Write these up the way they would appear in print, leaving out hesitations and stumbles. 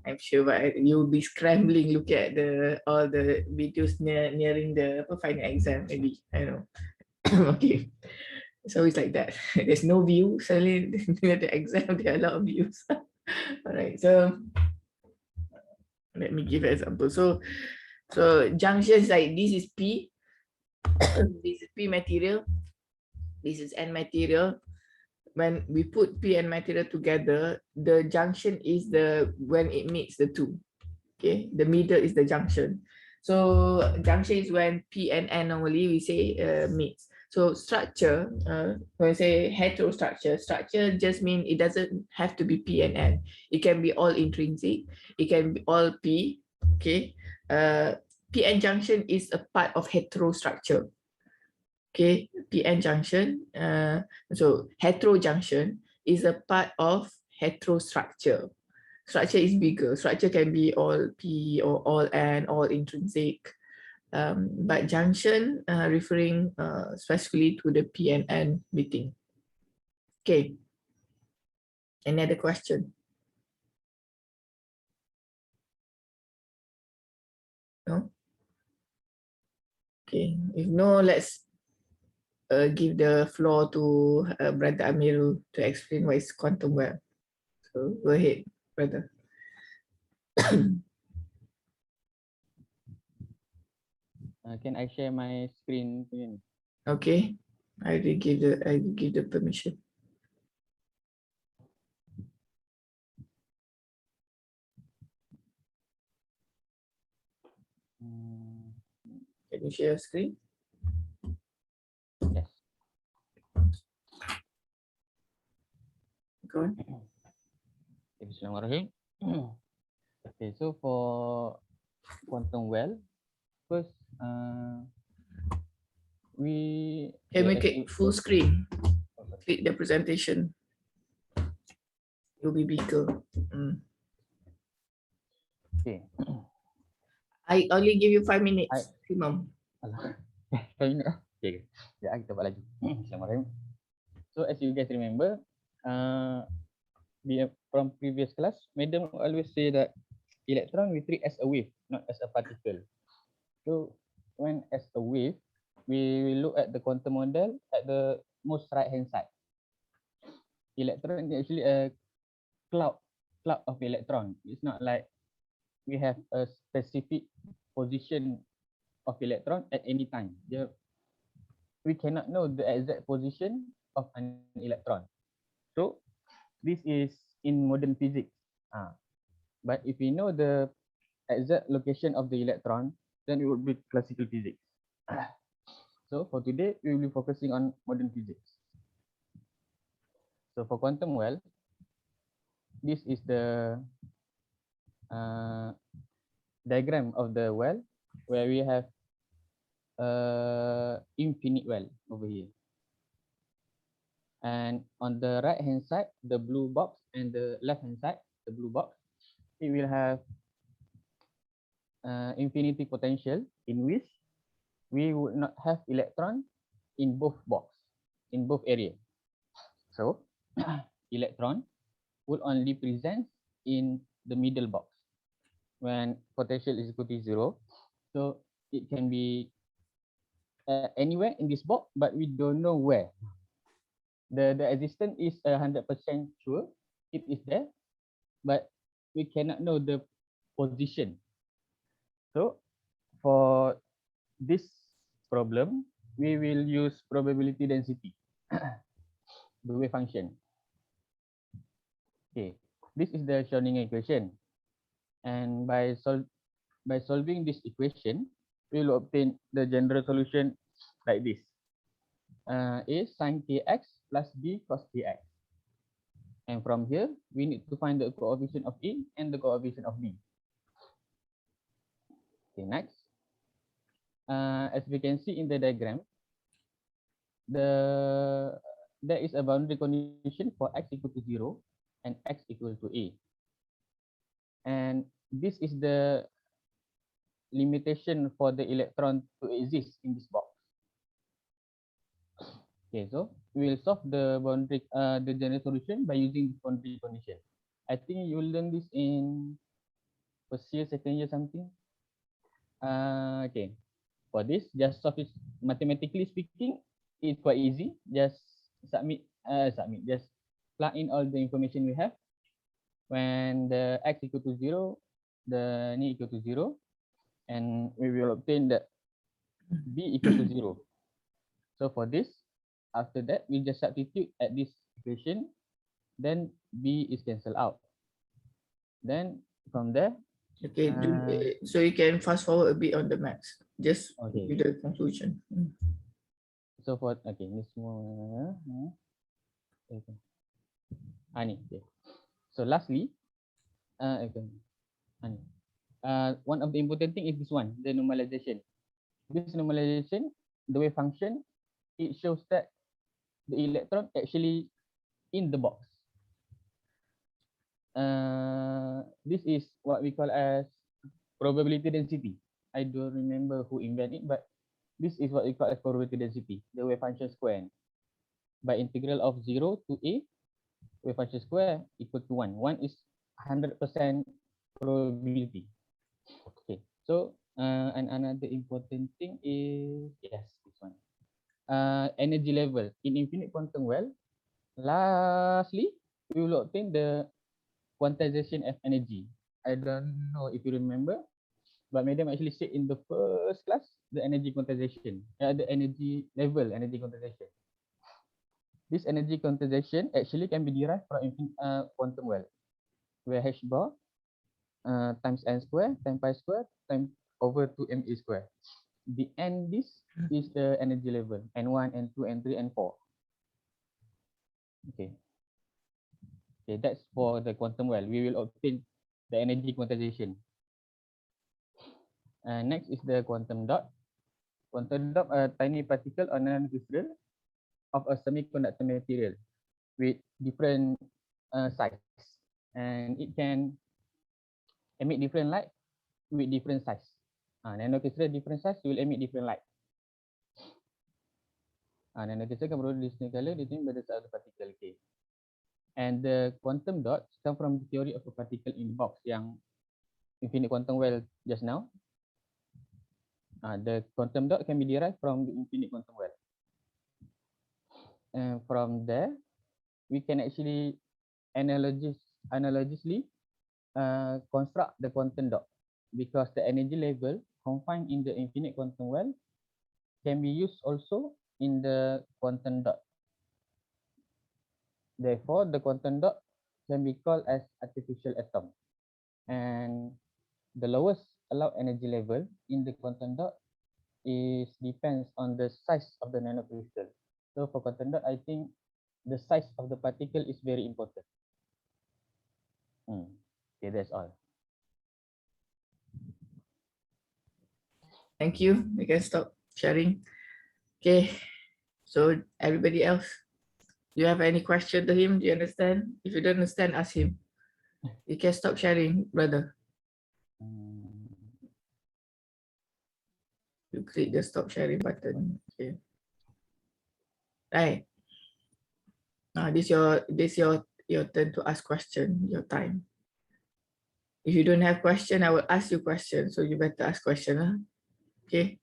I'm sure, but you'll be scrambling, look at all the videos nearing the final exam, maybe. I know. Okay. It's always like that. There's no view. Suddenly near the exam, there are a lot of views. All right. So let me give an example. So junctions like this is P. This is P material. This is N material. When we put P and material together, the junction is when it meets the two. Okay, the middle is the junction. So junction is when P and N normally we say meets. So structure, when we say heterostructure, structure just mean it doesn't have to be P and N. It can be all intrinsic. It can be all P. Okay, PN junction is a part of heterostructure. Okay, PN junction. So heterojunction is a part of heterostructure. Structure is bigger. Structure can be all P or all N, all intrinsic. But junction referring specifically to the P and N meeting. Okay. Any other question? No? Okay. If no, let's give the floor to Brother Amirul to explain what is quantum well. So go ahead, brother. Can I share my screen? Okay, I will give the permission. Can you share your screen? Yes. Go on. Bismillahirrahmanirrahim. Okay, so for quantum well, first we can make it full screen. Click the presentation. You'll be bigger. Okay. I only give you 5 minutes maximum. Okay. Ya, kita buat lagi. Bismillahirrahmanirrahim. So as you guys remember, from previous class, Madam always say that electron we treat as a wave, not as a particle. So when as a wave, we look at the quantum model at the most right hand side. Electron is actually a cloud of electron. It's not like we have a specific position of electron at any time. We cannot know the exact position of an electron. So this is in modern physics. But if we know the exact location of the electron, then it would be classical physics. So for today, we will be focusing on modern physics. So for quantum well, this is the diagram of the well where we have infinite well over here. And on the right hand side, the blue box, and the left hand side, the blue box, it will have infinity potential in which we would not have electron in both box, in both area. So electron would only present in the middle box when potential is equal to 0. So it can be anywhere in this box, but we don't know where. The existence is 100% sure, it is there, but we cannot know the position. So for this problem, we will use probability density, the wave function. Okay, this is the Schrödinger equation, and by solving this equation, we will obtain the general solution like this: A sin kx plus b cos kx. And from here, we need to find the coefficient of A and the coefficient of B. Okay, next. As we can see in the diagram, there is a boundary condition for x equal to 0 and x equal to A. And this is the limitation for the electron to exist in this box. Okay, so we will solve the boundary, the general solution by using this boundary condition. I think you will learn this in first year, second year something. Okay, for this, just solve it mathematically speaking, it's quite easy. Just just plug in all the information we have. When the x equal to 0, the n equal to 0, and we will obtain that b equal to 0. So for this, after that, we just substitute at this equation, then b is cancelled out. Then from there, Okay, so you can fast forward a bit on the maths, just okay. with the conclusion. So for ni semua okay. Ni okay. So lastly, one of the important thing is this one, the normalization. This normalization, the wave function, it shows that the electron actually in the box. This is what we call as probability density. I don't remember who invented it, but this is what we call as probability density, the wave function square. By integral of 0 to a, wave function square equal to 1. 1 is 100% probability. Okay, so and another important thing is, yes, this one. Energy level in infinite quantum well. Lastly, we will obtain the quantization of energy. I don't know if you remember, but madam actually said in the first class the energy quantization, the energy level, energy quantization. This energy quantization actually can be derived from quantum well, where h bar times n square times pi square times over 2ma square. The n, this is the energy level, n1, n2, n3, n4. Okay. Okay, that's for the quantum well. We will obtain the energy quantization. Next is the quantum dot. Quantum dot, a tiny particle or nanocrystal of a semiconductor material with different size, and it can emit different light with different size. Nanocrystal different size will emit different light. Nanocrystal can produce distinct color between the size of the particle. Okay. And the quantum dots come from the theory of a particle in box yang infinite quantum well just now. The quantum dot can be derived from the infinite quantum well. And from there, we can actually analogously construct the quantum dot, because the energy level confined in the infinite quantum well can be used also in the quantum dot. Therefore, the quantum dot can be called as artificial atom. And the lowest allowed energy level in the quantum dot is depends on the size of the nanocrystal. So for quantum dot, I think the size of the particle is very important. Okay, that's all. Thank you. We can stop sharing. Okay, so everybody else, do you have any question to him? Do you understand? If you don't understand, ask him. You can stop sharing, brother. You click the stop sharing button. Okay. Right. Now this your turn to ask question, your time. If you don't have question, I will ask you question. So you better ask question. Huh? Okay.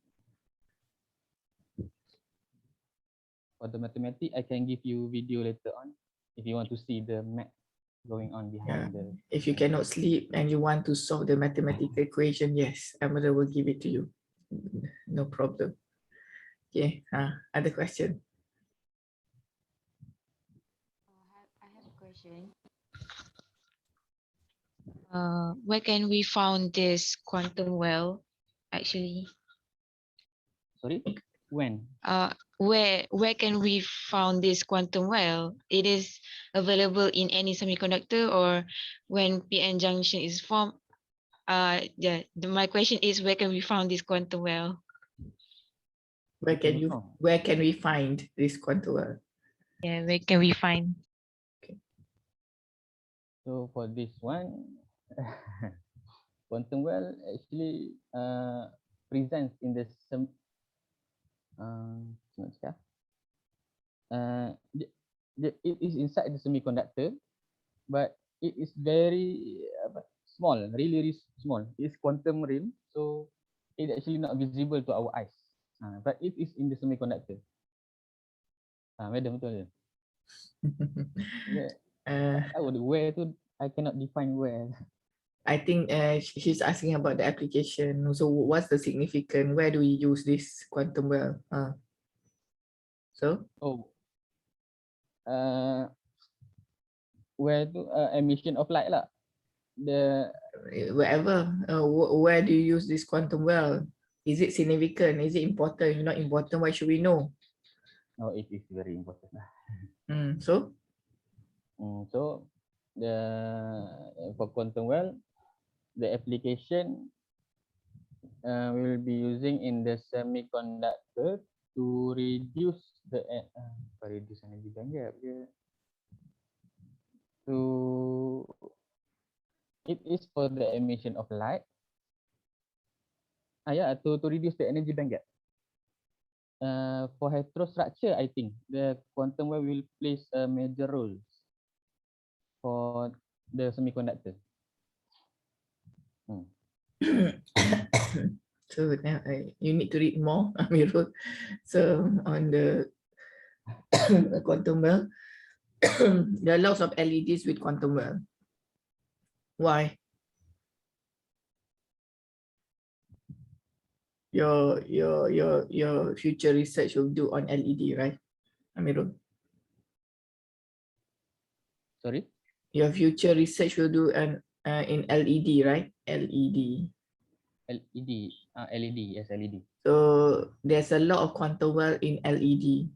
For the mathematics, I can give you video later on if you want to see the math going on behind the. If you cannot sleep and you want to solve the mathematical equation, yes, Amanda will give it to you. No problem. Okay. Other question. I have a question. Where can we found this quantum well, actually? Sorry, when? Where can we found this quantum well? It is available in any semiconductor, or when PN junction is formed? My question is, where can we found this quantum well? Where can we find this quantum well? Yeah, where can we find? Okay. So for this one, quantum well actually presents in the it is inside the semiconductor, but it is very small, really, really small. It's quantum realm, so it's actually not visible to our eyes. But it is in the semiconductor. Madam, betul. Yeah. Tak tahu where tu, I cannot define where. I think she's asking about the application. So what's the significance? Where do we use this quantum well? So where tu emission of light lah. wherever, where do you use this quantum well? Is it significant? Is it important? If not important, why should we know? It is very important lah. So the for quantum well, the application we will be using in the semiconductor to reduce the reduce energy bandgap. It is for the emission of light. To reduce the energy bandgap. For heterostructure, I think the quantum well will plays a major role for the semiconductor. So now you need to read more, Amirul. So on the quantum well, there are lots of LEDs with quantum well. Why? Your future research will do on LED, right, Amirul? Sorry? Your future research will do in LED, right? LED. LED, yes, LED. So there's a lot of quantum well in LED.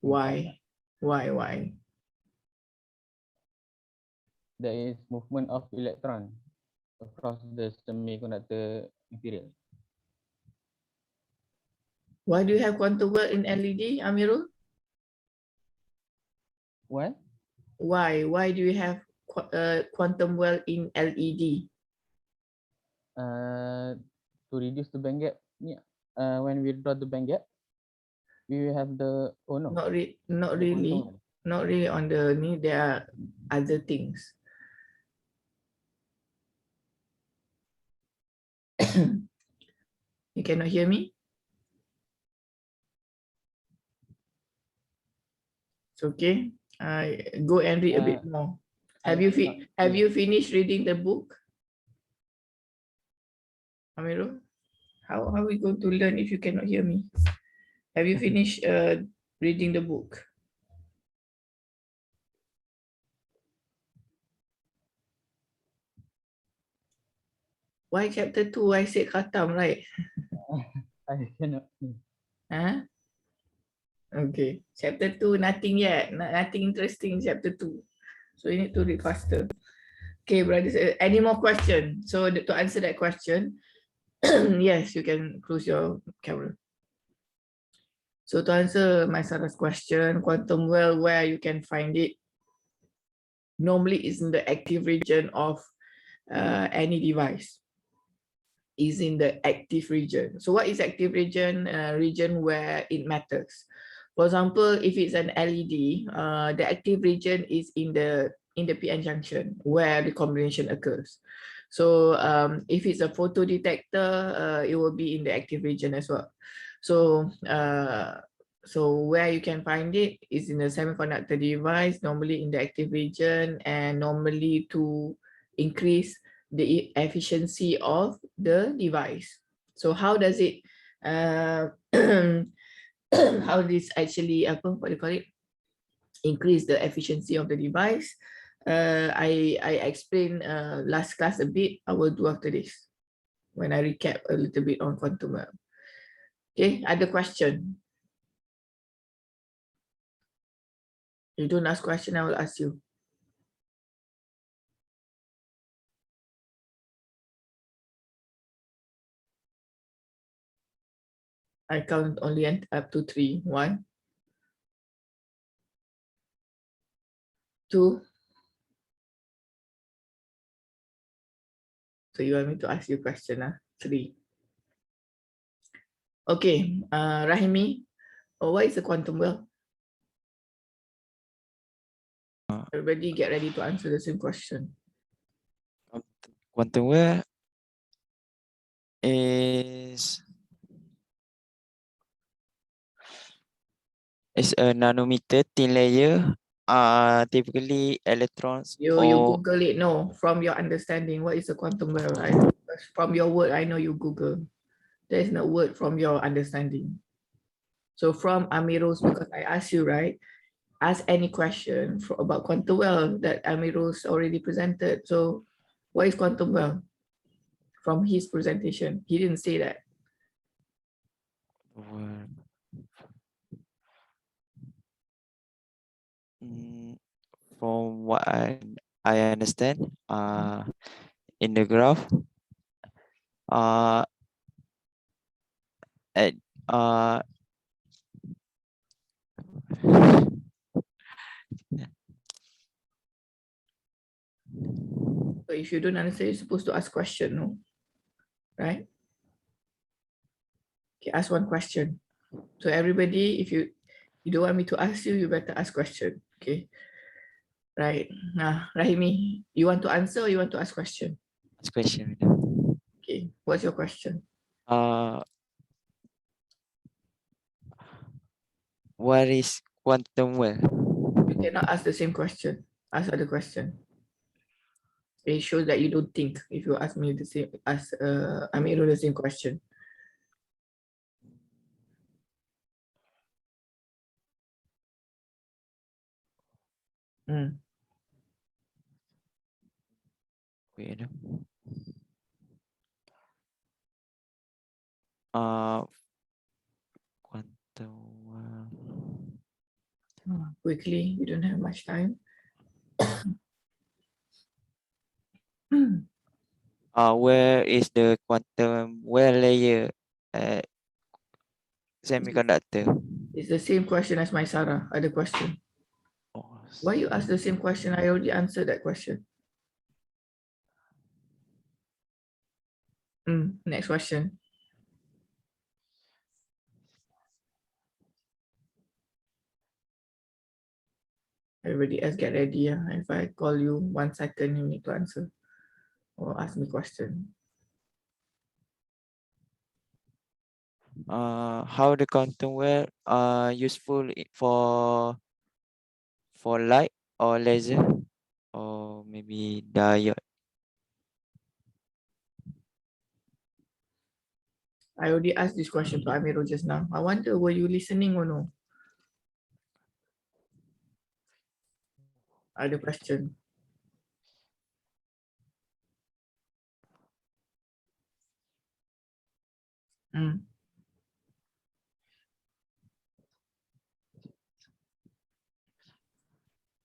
Why? Why? There is movement of electron across the semiconductor material. Why do you have quantum well in LED, Amirul? What? Why? Why do you have quantum well in LED? To reduce the bandgap. When we draw the bandgap, we will have the Not really on the need. There are other things. You cannot hear me? It's okay. Go and read a bit more. Have you finished reading the book, Amirul? How are we going to learn if you cannot hear me? Have you finished reading the book? Why chapter 2? I said khatam, right? I cannot. Okay, chapter 2, nothing yet. Nothing interesting in chapter 2. So you need to read faster. Okay, brothers, any more questions? So to answer that question, yes, you can close your camera. So to answer my Sarah's question, quantum well, where you can find it, normally is in the active region of any device. Is in the active region. So what is active region? Region where it matters. For example, if it's an LED, the active region is in the PN junction where the combination occurs. So if it's a photo detector, it will be in the active region as well. So where you can find it is in the semiconductor device, normally in the active region, and normally to increase the efficiency of the device. So how does it how this actually what do you call it, increase the efficiency of the device? I explained last class a bit. I will do after this when I recap a little bit on quantum well. Okay, other question? You don't ask question, I will ask you. I count only up to 3. 1, 2. So you want me to ask you a question? 3. Okay, Rahimi, what is a quantum well? Everybody get ready to answer the same question. quantum well is a nanometer thin layer. Typically electrons You or Google it. No, from your understanding, what is a quantum well? From your word, I know you Google. There is no word from your understanding. So from Amirul's, because I asked you, right? Ask any question about quantum well that Amirul's already presented. So what is quantum well? From his presentation, he didn't say that. Mm, from what I understand, in the graph, uh, at So if you don't understand, you're supposed to ask question, no? Right? Okay, ask one question. So everybody, if you don't want me to ask you, you better ask question. Okay. Right. Nah, Rahimi, you want to answer or you want to ask question? last question. Okay. What's your question? Uh, what is quantum well? You cannot ask the same question. Ask other question. It shows that you don't think if you ask me the same, ask Amirul the same question. Mm. Wait. Uh, quantum well. Quickly, we don't have much time. Where is the quantum well layer at semiconductor? It's the same question as my Sarah, other question. Oh, Why you ask the same question? I already answered that question. Next question. Everybody else get ready. If I call you 1 second, you need to answer or ask me question. how the quantum well useful for light or laser or maybe diode? I already asked this question to Amirul just now. I wonder, were you listening or no? Other question.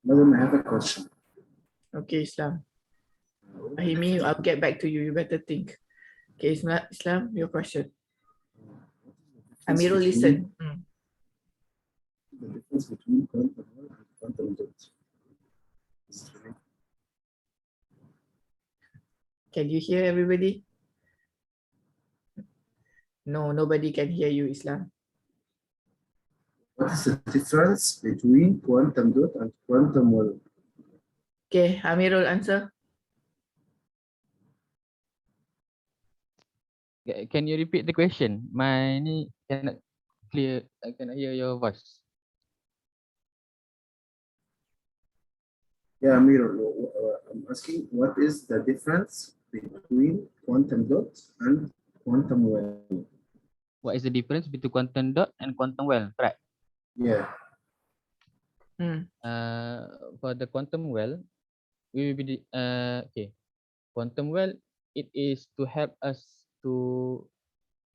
Madam, I have a question. Okay, Islam. Ahimi, I'll get back to you. You better think. Okay, Islam, your question. Amirul, listen. The difference between quantum and quantum dot. Can you hear everybody? No, nobody can hear you, Islam. What is the difference between quantum dot and quantum well? Okay, Amirul, answer. Can you repeat the question? My ni cannot clear. I cannot hear your voice. Yeah, Amir, I'm asking what is the difference between quantum dot and quantum well? What is the difference between quantum dot and quantum well? Correct. Yeah. For the quantum well, we will be okay. Quantum well, it is to help us to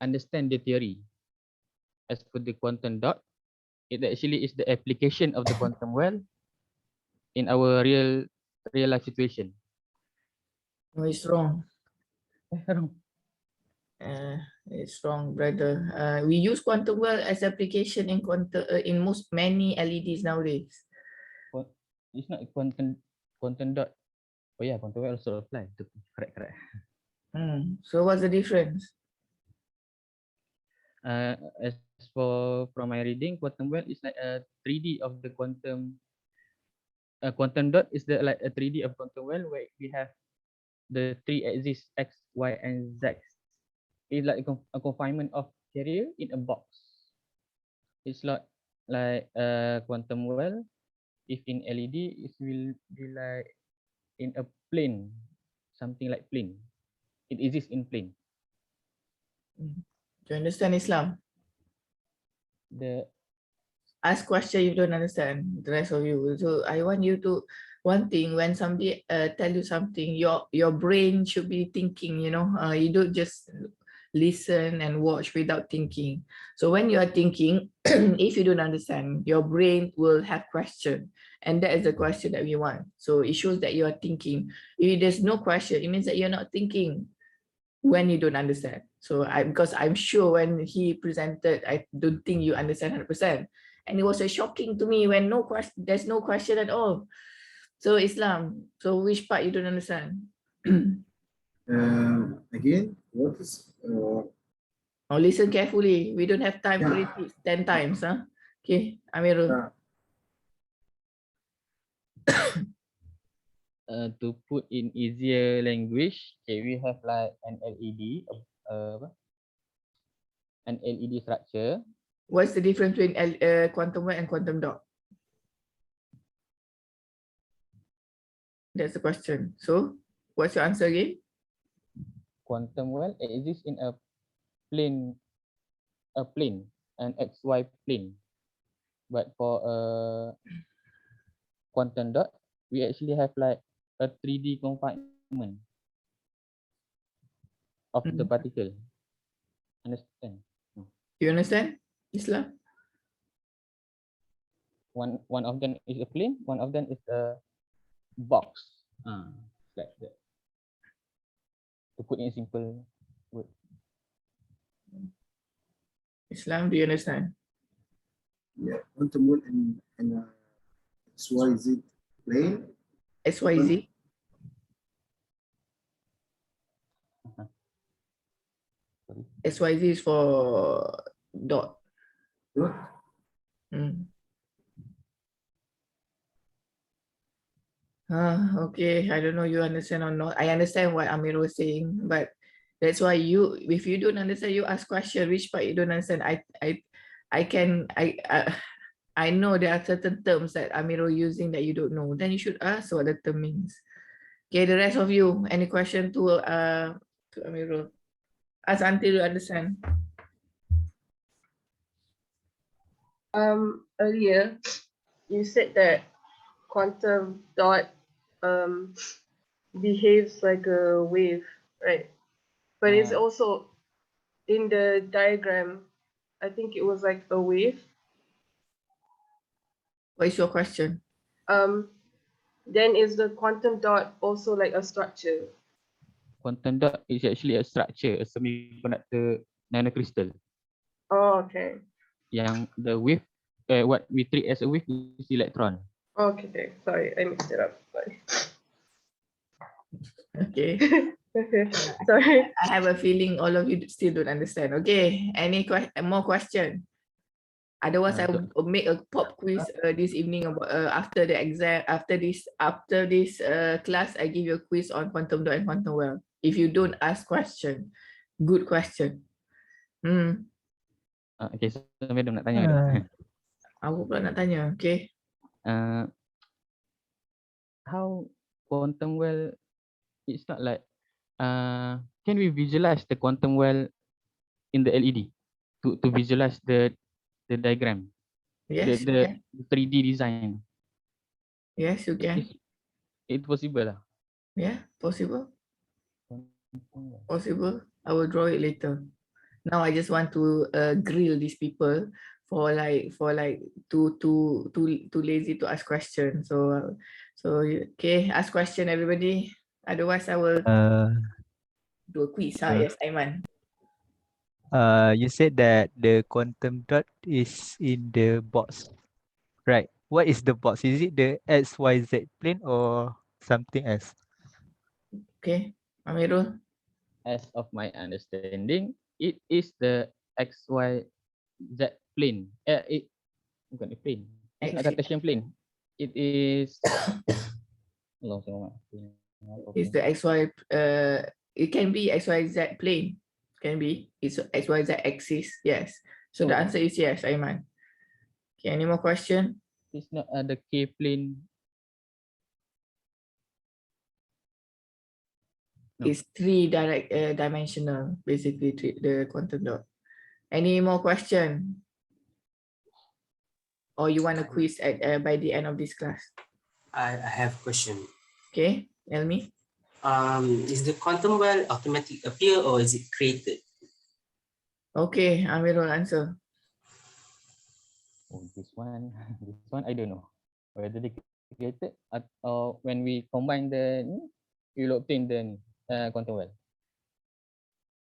understand the theory. As for the quantum dot, it actually is the application of the quantum well in our real life situation. No, it's wrong. Wrong. It's wrong, brother. We use quantum well as application in quantum in many LEDs nowadays. It's not quantum dot. Oh yeah, quantum well also apply. Correct. So what's the difference? As for from my reading, quantum well is like a 3D of the quantum. Quantum dot is the like a 3D of quantum well where we have the three axes X, Y, and Z is like a confinement of carrier in a box. It's like a quantum well. If in LED, it will be like in a plane, something like plane. It exists in plane. Do you understand Islam? The Ask question you don't understand, the rest of you. So I want you to, one thing, when somebody tell you something, your brain should be thinking, you know, you don't just listen and watch without thinking. So when you are thinking, if you don't understand, your brain will have question, and that is the question that we want. So it shows that you are thinking. If there's no question, it means that you're not thinking when you don't understand. So because I'm sure when he presented, I don't think you understand 100%. And it was shocking to me when there's no question at all. So Islam, so which part you don't understand? Again, what is Oh, listen carefully. We don't have time to Yeah. repeat 10 times. Huh? Okay, Amirul. to put in easier language, okay, we have like an LED, an LED structure. What's the difference between quantum well and quantum dot? That's the question. So what's your answer again? Quantum well exists in a plane, an XY plane. But for a quantum dot, we actually have like a 3D confinement of the particle. Understand? You understand, Islam? One of them is a plane, one of them is a box. Like that. To put in simple word. Islam, do you understand? Yeah, quantum well in a XYZ plane. XYZ? XYZ is for dot. Dot. Okay, I don't know you understand or not. I understand what Amir was saying, but that's why if you don't understand, you ask question. Which part you don't understand? I know there are certain terms that Amir was using that you don't know. Then you should ask what the term means. Okay, the rest of you, any question to Amirul? Ask until you understand. Earlier you said that quantum dot behaves like a wave, right? But it's also in the diagram, I think it was like a wave. What is your question? Then is the quantum dot also like a structure? Quantum dot is actually a structure, a semiconductor nanocrystal. Oh, okay. Yang the wave, what we treat as a wave is electron. Okay, sorry, I mixed it up. Sorry. Okay. Okay, sorry. I have a feeling all of you still don't understand. Okay, any more question? Otherwise, I will make a pop quiz this evening about after the exam. After this class, I give you a quiz on quantum dot and quantum well. If you don't ask question, good question. Okay, so madam nak tanya madam. Aku pula nak tanya. Okay. How quantum well? It's not like. Can we visualize the quantum well in the LED to visualize the diagram? Yes, The 3D design. Yes, you can. It's possible lah. Yeah, possible. Possible. I will draw it later. Now I just want to grill these people for too lazy to ask questions. So okay, ask question everybody. Otherwise I will do a quiz. Yes, Aiman. You said that the quantum dot is in the box, right? What is the box? Is it the XYZ plane or something else? Okay, Amirul. As of my understanding, it is the XYZ plane. Bukan the plane. It's not Cartesian plane. It is. It's the XY, it can be XYZ plane. Can be. It's XYZ axis. Yes. So the Oh. answer is yes, Aiman. Okay, any more question? It's not the K plane. No. It's three dimensional, basically the quantum dot. Any more question? Or you want a quiz at by the end of this class? I have question. Okay, tell me. Is the quantum well automatic appear or is it created? Okay, Amirul answer. Oh, this one I don't know whether they created or when we combine the we will obtain the quantum well.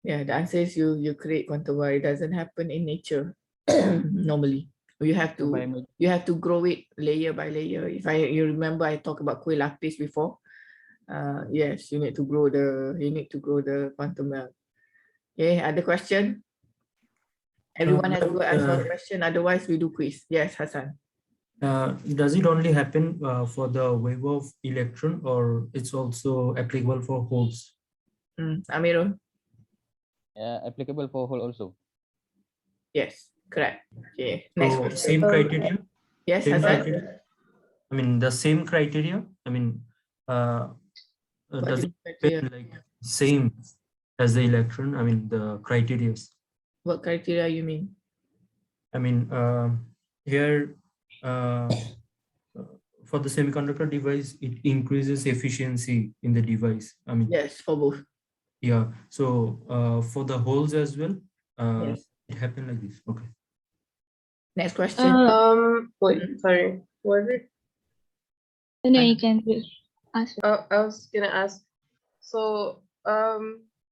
Yeah, the answer is you create quantum well. It doesn't happen in nature normally. You have So to grow it layer by layer. If you remember, I talked about kuih lapis before. Yes, you need to grow the quantum well. Okay, other question? Everyone has to ask one question. Otherwise, we do quiz. Yes, Hassan. Does it only happen for the wave of electron, or it's also applicable for holes? Amirul? Applicable for hole also. Yes, correct. Okay, next So question. same criteria? Yes, Same Hassan? criteria? I mean, the same criteria? I mean, does it happen like same as the electron? I mean, the criteria. What criteria you mean? I mean, here for the semiconductor device, it increases efficiency in the device. I mean, yes, for both. Yeah. So for the holes as well, Yes. it happened like this. Okay. Next question. Wait, sorry. Was it? No, you can ask. I was gonna ask. So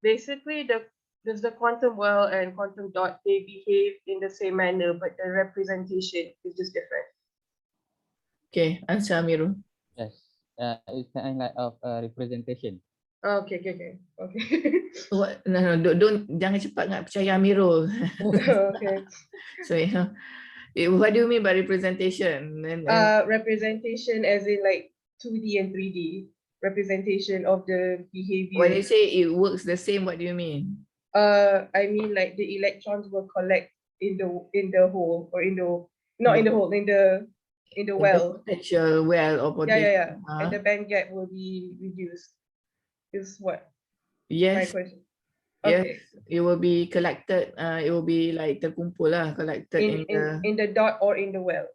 basically does the quantum well and quantum dot, they behave in the same manner, but the representation is just different. Okay, answer Amirul. Yes. It's kind of representation. Okay. What? No, don't jangan cepat nak percaya Amirul. Okay. So what do you mean by representation? Representation as in like 2D and 3D representation of the behavior. When you say it works the same, what do you mean? I mean like the electrons will collect in the hole, or in the well. Potential well or potential. Yeah. And the band gap will be reduced. Is what my Yes. question. Yes, Okay. it will be collected. It will be like terkumpul lah, collected In the dot or in the well.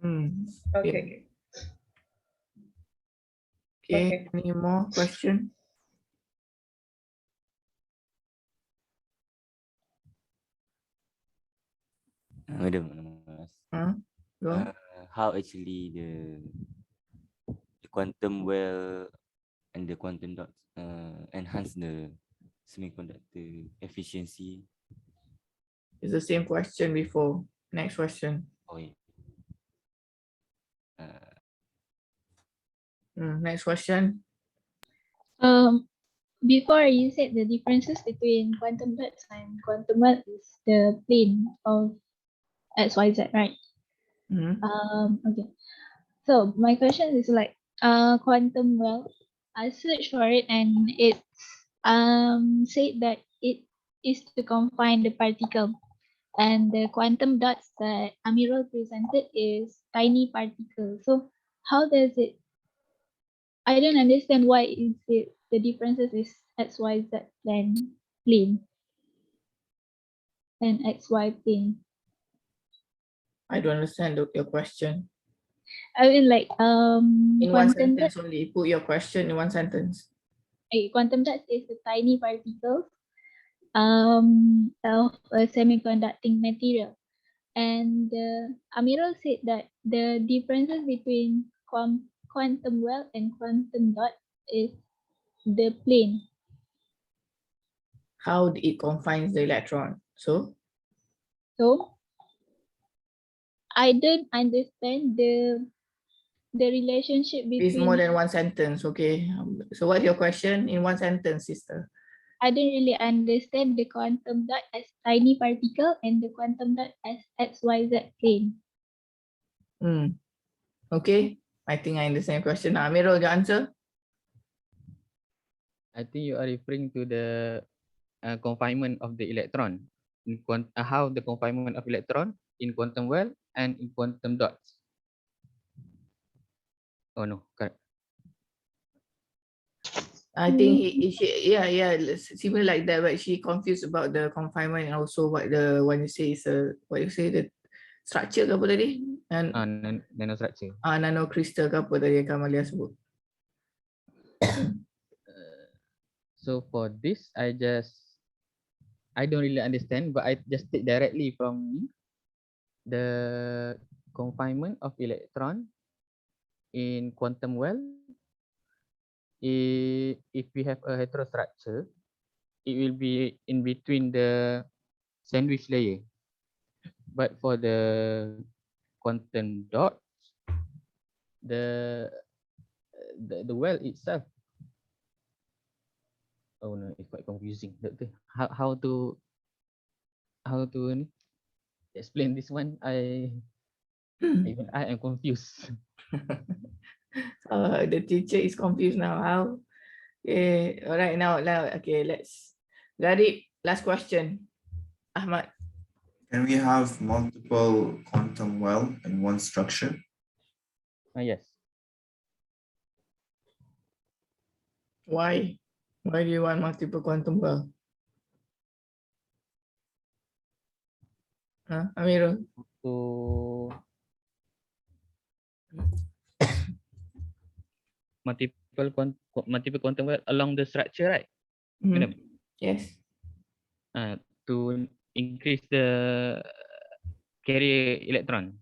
Okay. Okay. Any more question? Madam, Go. how actually the quantum well and the quantum dots enhance the semiconductor efficiency? It's the same question before. Next question. Oh, yeah. Next question. Before you said the differences between quantum dots and quantum well is the plane of XYZ, right? Okay. So my question is like quantum well. I searched for it and it said that it is to confine the particle, and the quantum dots that Amirul presented is tiny particles. So how does it? I don't understand why is it the differences is XYZ plane and XY plane. I don't understand your question. I mean like In one quantum sentence dot, only. Put your question in one sentence. quantum dots is a tiny particle of a semiconducting material, and Amirul said that the differences between quantum well and quantum dot is the plane. How it confines the electron. So I don't understand the relationship it's between. more than one sentence, okay? So what's your question in one sentence, sister? I don't really understand the quantum dot as tiny particle and the quantum dot as XYZ plane. Okay, I think I understand your question. Amirul, your answer? I think you are referring to the confinement of the electron in how the confinement of electron in quantum well and in quantum dots. Oh no, correct. I think yeah, similar like that, but she confused about the confinement and also what the when you say is what you say the structure ke apa tadi? And Nanostructure. Nanocrystal ke apa tadi Kamalia sebut. So for this, I don't really understand, but I just take directly from the confinement of electron in quantum well. If we have a heterostructure, it will be in between the sandwich layer. But for the quantum dots, the well itself. Oh no, it's quite confusing. How to explain this one? Even I am confused. The teacher is confused now. How? Okay, all right, now, okay, let's got it. Last question, Ahmad. Can we have multiple quantum well in one structure? Yes. Why? Why do you want multiple quantum well? Amirul? To multiple quantum well along the structure, right? Madam? Yes. To increase the carrier electron.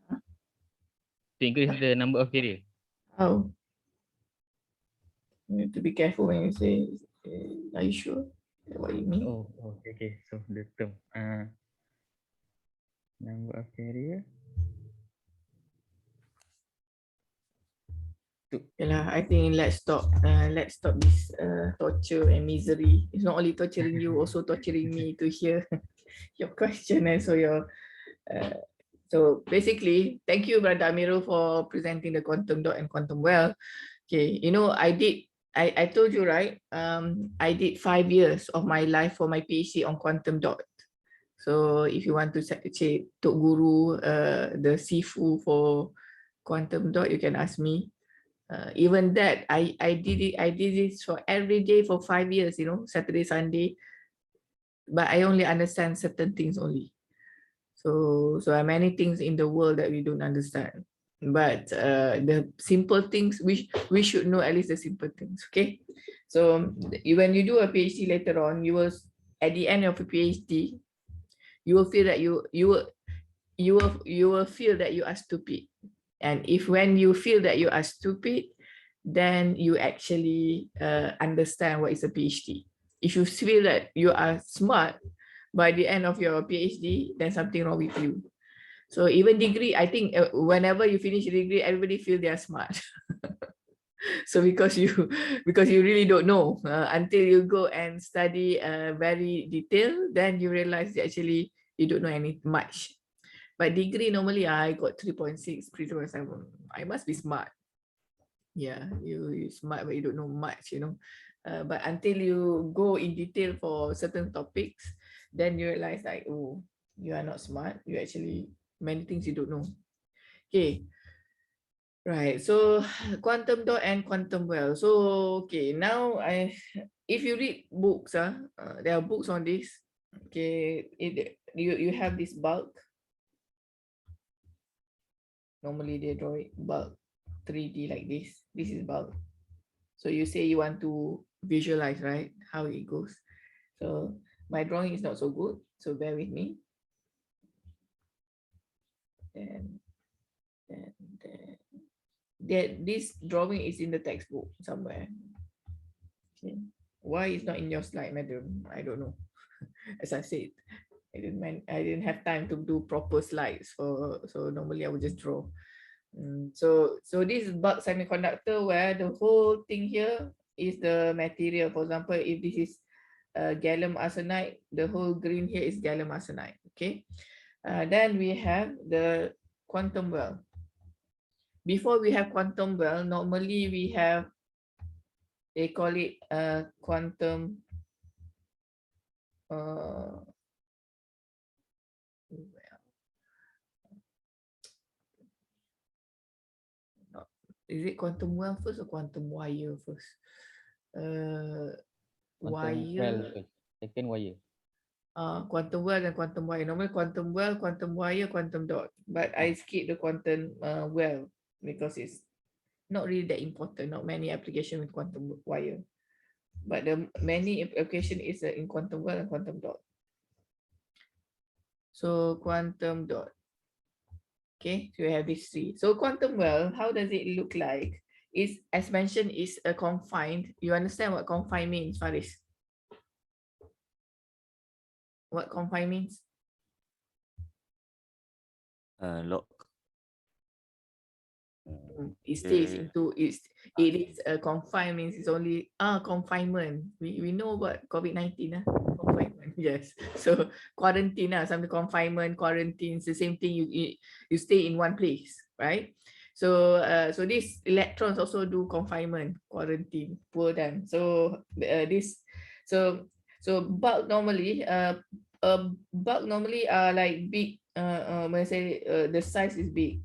To increase the number of carrier. How? You need to be careful when you say, are you sure what you mean? Oh, okay. So the term number of carrier. Yeah, I think let's stop this torture and misery. It's not only torturing you, also torturing me to hear your question and so so basically, thank you, Brother Amirul, for presenting the quantum dot and quantum well. Okay, you know, I told you, right? I did 5 years of my life for my PhD on quantum dot. So if you want to say Tok Guru, the Sifu for quantum dot, you can ask me. Even that, I did it for every day for 5 years, you know, Saturday, Sunday. But I only understand certain things only. So there are many things in the world that we don't understand. But the simple things, we should know at least the simple things, okay? So when you do a PhD later on, you will, at the end of a PhD, you will feel that you will feel that you are stupid. And if when you feel that you are stupid, then you actually understand what is a PhD. If you feel that you are smart by the end of your PhD, then something wrong with you. So even degree, I think whenever you finish a degree, everybody feel they are smart. So because you really don't know until you go and study very detailed, then you realize that actually you don't know much. But degree, normally I got 3.6, 3.7. I must be smart. Yeah, you smart, but you don't know much, you know. But until you go in detail for certain topics, then you realize like, oh, you are not smart. You actually, many things you don't know. Okay. Right. So quantum dot and quantum well. So, okay, now if you read books, there are books on this. Okay, you have this bulk. Normally they draw it bulk 3D like this. This is bulk. So you say you want to visualize, right? How it goes. So my drawing is not so good, so bear with me. And this drawing is in the textbook somewhere. Okay. Why it's not in your slide, madam? I don't know. As I said, I didn't have time to do proper slides so normally I would just draw. So this is bulk semiconductor where the whole thing here is the material. For example, if this is gallium arsenide, the whole green here is gallium arsenide. Okay. Then we have the quantum well. Before we have quantum well, normally we have they call it quantum is it quantum well first or quantum wire first? Quantum Wire. well first, second wire. Quantum well and quantum wire. Normally quantum well, quantum wire, quantum dot. But I skip the quantum well because it's not really that important. Not many application with quantum wire. But the many application is in quantum well and quantum dot. So quantum dot. Okay, so we have these three. So quantum well, how does it look like? Is, as mentioned, is a confined. You understand what confined means, Faris? What confined means? Lock. It stays into it is a confined means it's only confinement. We know about COVID-19 confinement. Yes, so quarantine something confinement, quarantine, it's the same thing. You stay in one place, right? So so these electrons also do confinement, quarantine, poor them. So this so bulk normally bulk normally are like big when I say the size is big.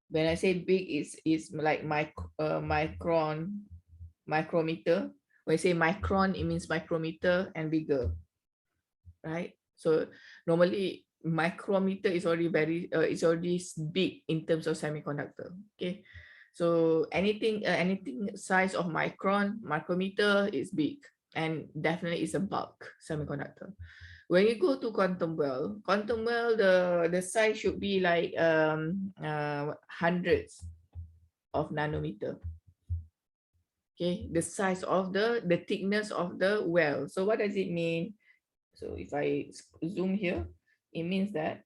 When I say big, it's like micron, micrometer. When I say micron, it means micrometer and bigger, right? So normally micrometer is already very it's already big in terms of semiconductor. Okay, so anything size of micrometer is big, and definitely is a bulk semiconductor. When you go to quantum well, the size should be like hundreds of nanometer. Okay, the size of the thickness of the well. So what does it mean? So if I zoom here, it means that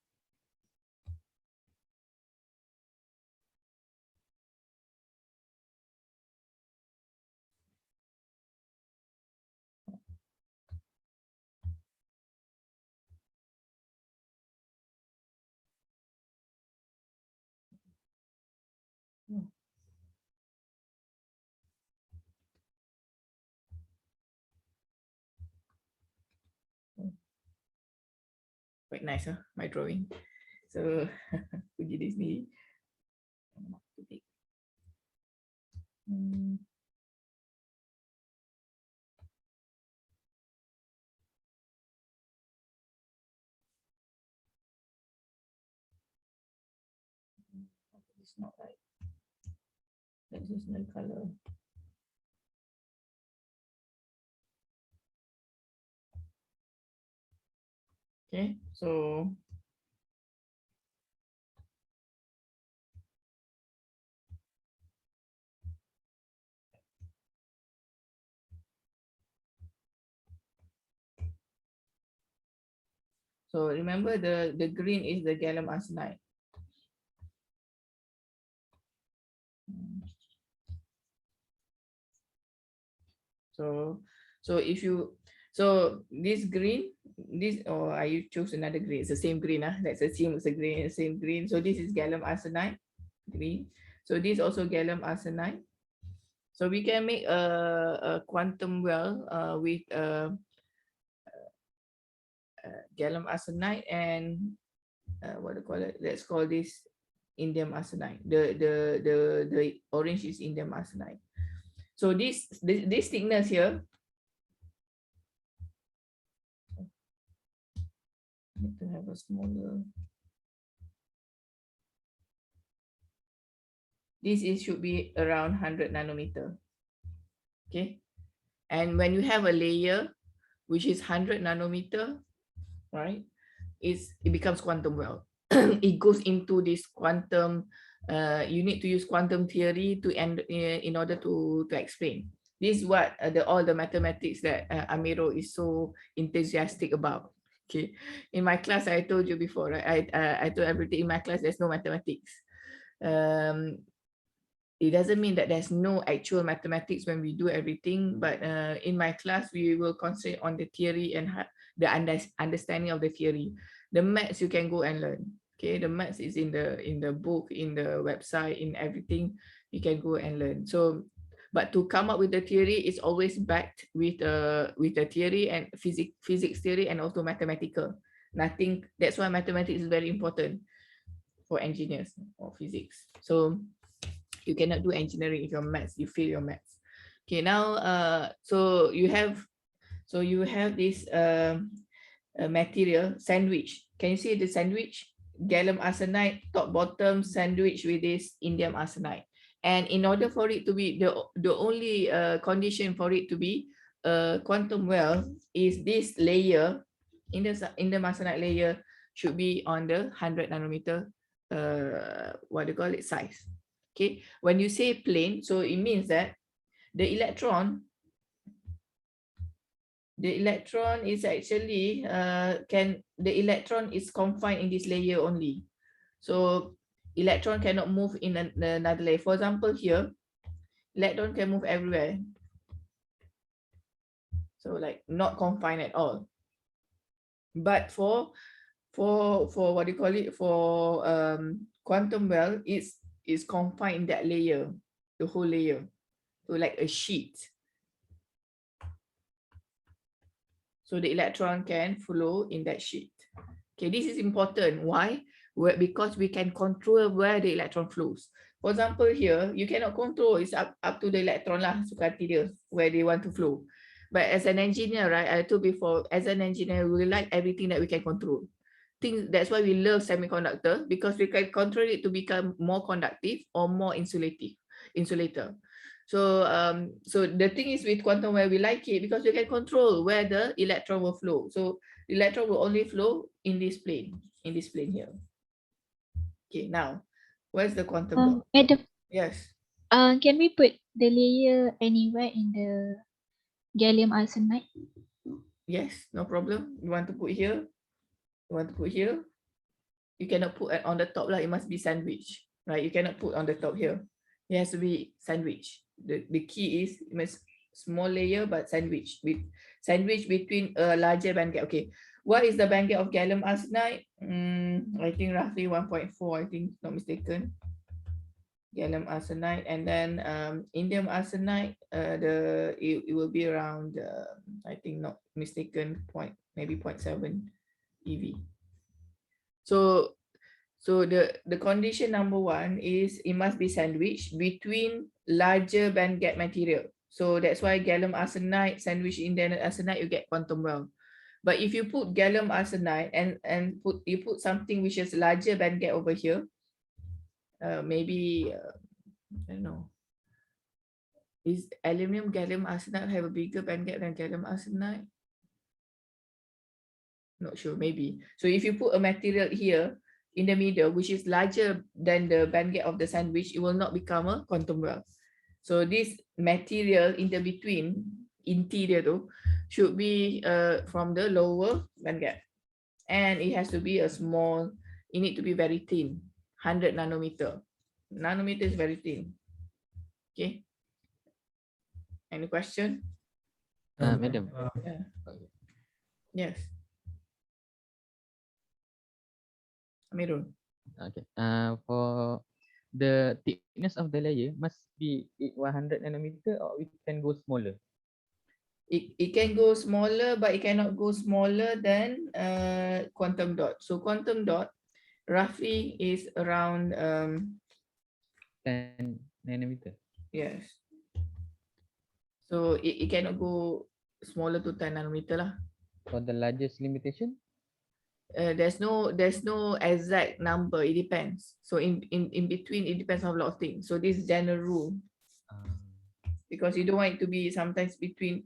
quite nice, huh? My drawing. So puji diri sendiri. It's not right. Let's just no color. Okay, so remember the green is the gallium arsenide. So if you this green, this I choose another green. It's the same green. Let's assume it's a green, same green. So this is gallium arsenide green. So this also gallium arsenide. So we can make a quantum well with gallium arsenide and what do you call it? Let's call this indium arsenide. The orange is indium arsenide. So this thickness here. Need to have a smaller. Should be around 100 nanometer. Okay, and when you have a layer which is 100 nanometer, right, it becomes quantum well. It goes into this quantum. You need to use quantum theory to in order to explain. This is what all the mathematics that Amiro is so enthusiastic about. Okay, in my class I told you before, right? I told everything in my class. There's no mathematics. It doesn't mean that there's no actual mathematics when we do everything, but in my class we will concentrate on the theory and the understanding of the theory. The maths you can go and learn. Okay, the maths is in the book, in the website, in everything you can go and learn. So But to come up with the theory is always backed with the theory and physics theory and also mathematical. Nothing. That's why mathematics is very important for engineers or physics. So you cannot do engineering if your maths, you fail your maths. Okay, now so you have this material sandwich. Can you see the sandwich? Gallium arsenide, top bottom sandwich with this indium arsenide. And in order for it to be the only condition for it to be quantum well is this layer in the indium arsenide layer should be on the 100 nanometer what do you call it, size. Okay, when you say plane, so it means that the electron is actually the electron is confined in this layer only. So electron cannot move in another layer. For example, here, electron can move everywhere. So like not confined at all. But for what do you call it, for quantum well, is confined in that layer, the whole layer. So like a sheet. So the electron can flow in that sheet. Okay, this is important. Why? Because we can control where the electron flows. For example, here, you cannot control. It's up to the electron lah, suka hati dia, where they want to flow. But as an engineer, right, I told before, as an engineer, we like everything that we can control. That's why we love semiconductor, because we can control it to become more conductive or more insulator. So so the thing is with quantum where we like it because we can control where the electron will flow. So the electron will only flow in this plane here. Okay, now where's the quantum dot? Madam, Yes. can we put the layer anywhere in the gallium arsenide? Yes, no problem. You want to put here? You want to put here? You cannot put on the top lah. It must be sandwich, right? You cannot put on the top here. It has to be sandwich. The key is small layer but sandwich between a larger band gap. Okay, what is the band gap of gallium arsenide? I think roughly 1.4. I think, not mistaken. Gallium arsenide, and then indium arsenide. It will be around. I think, not mistaken, maybe 0.7 EV. So the condition number one is it must be sandwiched between larger band gap material. So that's why gallium arsenide sandwich indium arsenide, you get quantum well. But if you put gallium arsenide and you put something which is larger band gap over here, maybe I don't know. Is aluminum gallium arsenide have a bigger band gap than gallium arsenide? Not sure, maybe. So if you put a material here in the middle, which is larger than the band gap of the sandwich, it will not become a quantum well. So this material in the between, interior though, should be from the lower band gap. And it has to be a small, it need to be very thin, 100 nanometer. Nanometer is very thin. Okay. Any question? Madam. Yeah. Yes. Amirul. Okay. For the thickness of the layer must be 100 nanometer, or we can go smaller. It can go smaller, but it cannot go smaller than quantum dot. So quantum dot roughly is around 10 nanometer. yes. So it cannot go smaller to 10 nanometer lah. For the largest limitation? There's no exact number. It depends. So in between, it depends on a lot of things. So this is general rule, because you don't want it to be sometimes between.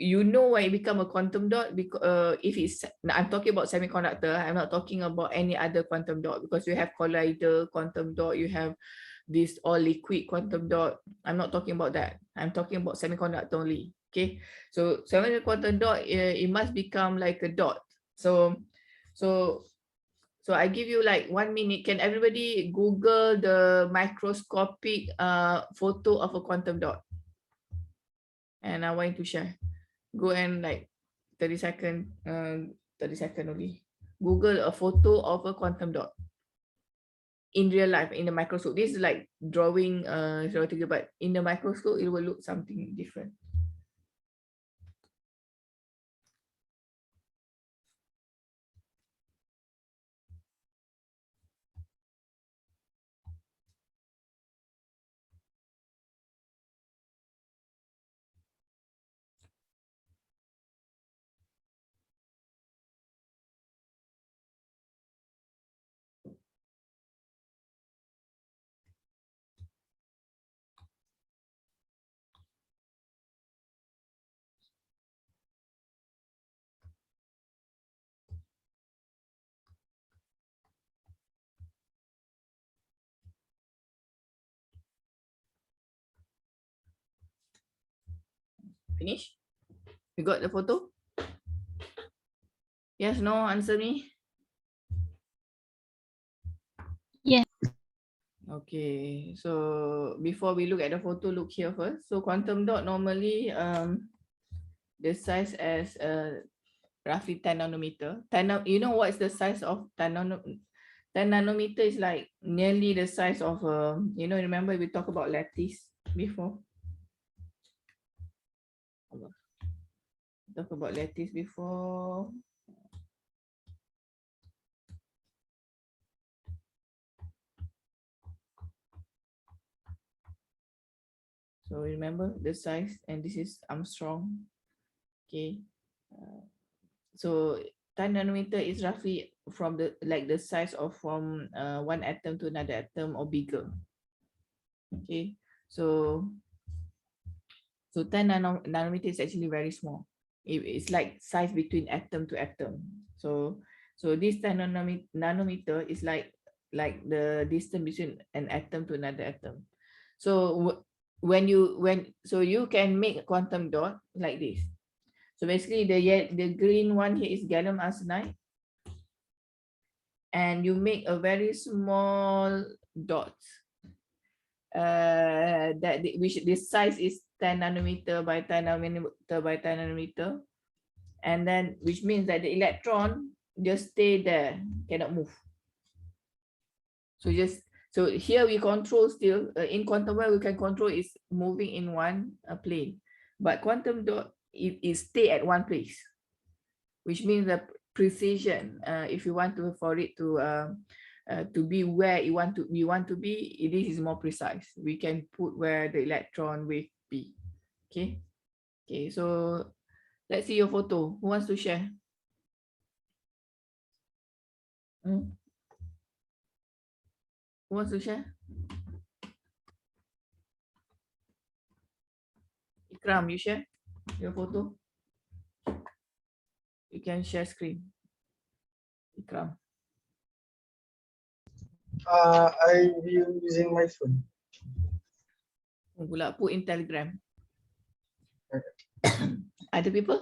You know when it become a quantum dot, because if it's, I'm talking about semiconductor. I'm not talking about any other quantum dot, because you have collider quantum dot. You have this all liquid quantum dot. I'm not talking about that. I'm talking about semiconductor only. Okay. So semiconductor quantum dot, it must become like a dot. So I give you like 1 minute. Can everybody Google the microscopic photo of a quantum dot? And I want you to share. Go and like 30 second only. Google a photo of a quantum dot. in real life, in the microscope. This is like drawing but in the microscope, it will look something different. Finish? You got the photo? Yes, no, answer me. Yeah. Okay, so before we look at the photo, look here first. So quantum dot normally the size as roughly 10 nanometer. You know what's the size of 10 nanometer is like nearly the size of you know, remember we talked about lattice before? Talk about lattice before. So remember the size, and this is Armstrong. Okay. So 10 nanometer is roughly from the the size of from one atom to another atom or bigger. Okay. So 10 nanometer is actually very small. It's like size between atom to atom. So this 10 nanometer is like the distance between an atom to another atom. So when you can make a quantum dot like this. So basically the green one here is gallium arsenide, and you make a very small dot which this size is 10 nanometer by 10 nanometer by 10 nanometer, and then which means that the electron just stay there, cannot move. So here we control still in quantum world we can control is moving in one plane, but quantum dot it stay at one place, which means the precision if you want to for it to be where you want to be, this is more precise. We can put where the electron will be. Okay. So let's see your photo. Who wants to share? Who wants to share? Ikram, you share your photo? You can share screen. Ikram. I view using my phone. Pula put in Telegram. Other people?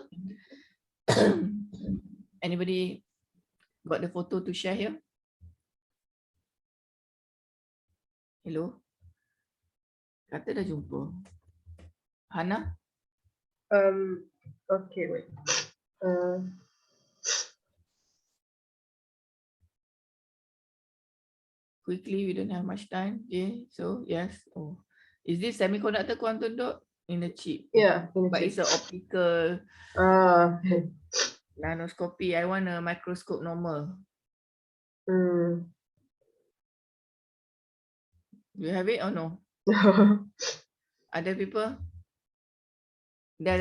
Anybody got the photo to share here? Hello? Kata dah jumpa. Hana? Okay, wait. Quickly, we don't have much time. Okay, so yes. Oh, is this semiconductor quantum dot in the chip? Yeah, but it's an optical nanoscopy. I want a microscope normal. You have it or no? Other people? Dah.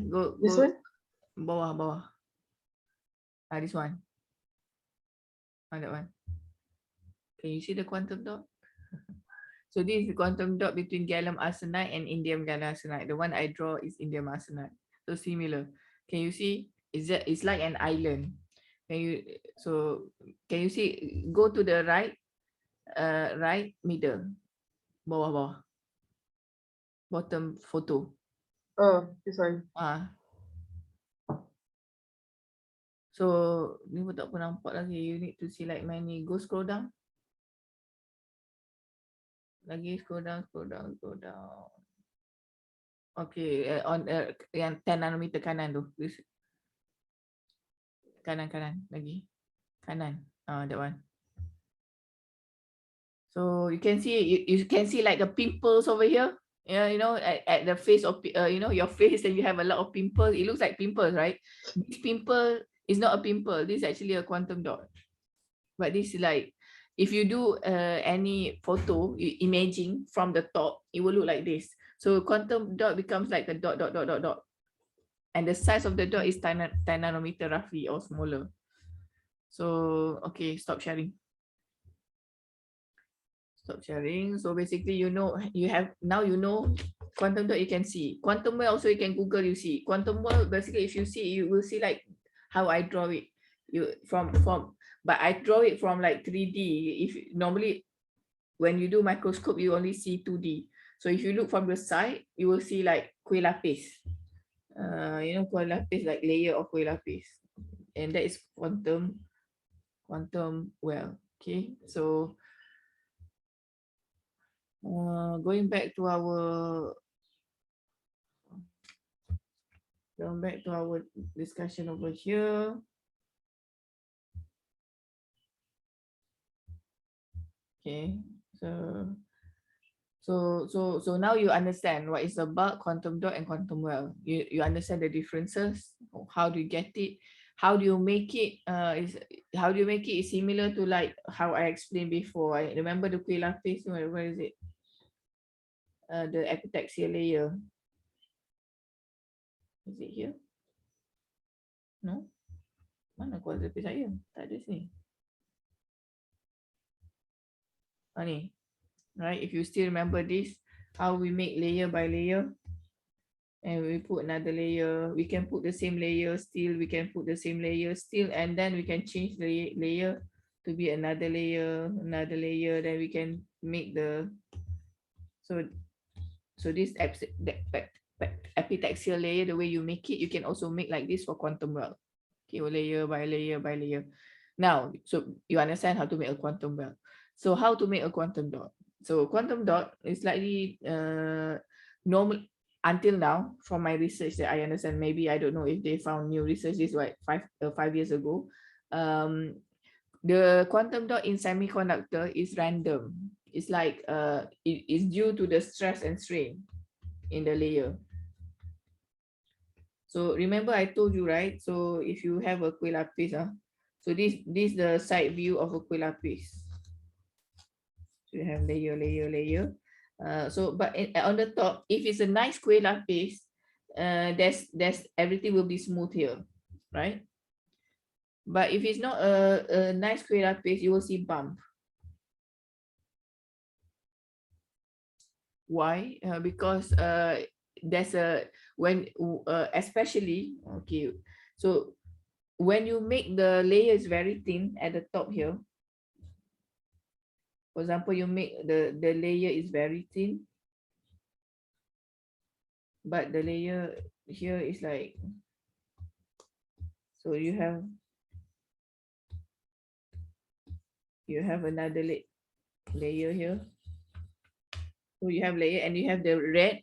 Go. This one? Bawah. This one. That one. Can you see the quantum dot? So this is the quantum dot between gallium arsenide and indium gallium arsenide. The one I draw is indium arsenide. So similar. Can you see? It's like an island. Can you see? Go to the right, right middle, bawah. Bottom photo. Oh, this one. So ni pun tak pernah nampak lagi. You need to see like many. Go scroll down. Lagi scroll down. Okay, on yang 10 nanometer kanan tu. Kanan lagi. Kanan. That one. So you can see you can see like the pimples over here. Yeah, you know, at the face of you know, your face, and you have a lot of pimples. It looks like pimples, right? This pimple is not a pimple. This is actually a quantum dot. But this is like, if you do any photo imaging from the top, it will look like this. So quantum dot becomes like a dot dot dot dot dot, and the size of the dot is 10 nanometer roughly or smaller. So okay, stop sharing. Stop sharing. So basically, you know, you have now, you know, quantum dot you can see. Quantum well also you can Google, you see. Quantum well, basically if you see, you will see like how I draw it. You from but I draw it from like 3D. If normally when you do microscope, you only see 2D. So if you look from the side, you will see like kuih lapis. You know, kuih lapis, like layer of kuih lapis. And that is quantum well. Okay, so going back to our discussion over here. Okay, so now you understand what is about quantum dot and quantum well. You understand the differences. How do you get it? How do you make it? How do you make it similar to like how I explained before? I remember the kuih lapis. Where is it? The epitaxial layer. Is it here? No? Mana kuih lapis saya? Tak ada sini. Oh, ni. Right? If you still remember this, how we make layer by layer, and we put another layer, we can put the same layer still, we can put the same layer still, and then we can change the layer to be another layer, then we can make the, so this epitaxial layer, the way you make it, you can also make like this for quantum well. Okay, layer by layer by layer. Now, so you understand how to make a quantum well. So how to make a quantum dot? So quantum dot is slightly normal until now, from my research that I understand. Maybe I don't know if they found new research. This was 5 years ago. The quantum dot in semiconductor is random. It's like it is due to the stress and strain in the layer. So remember I told you, right? So if you have a kuih lapis, so this the side view of a kuih lapis. So you have layer. So but on the top, if it's a nice kuih lapis, there's everything will be smooth here, right? But if it's not a nice kuih lapis, you will see bump. Why? Because there's a especially, okay, so when you make the layers very thin at the top here, for example, you make the layer is very thin, but the layer here is like, so you have another layer here. So you have layer, and you have the red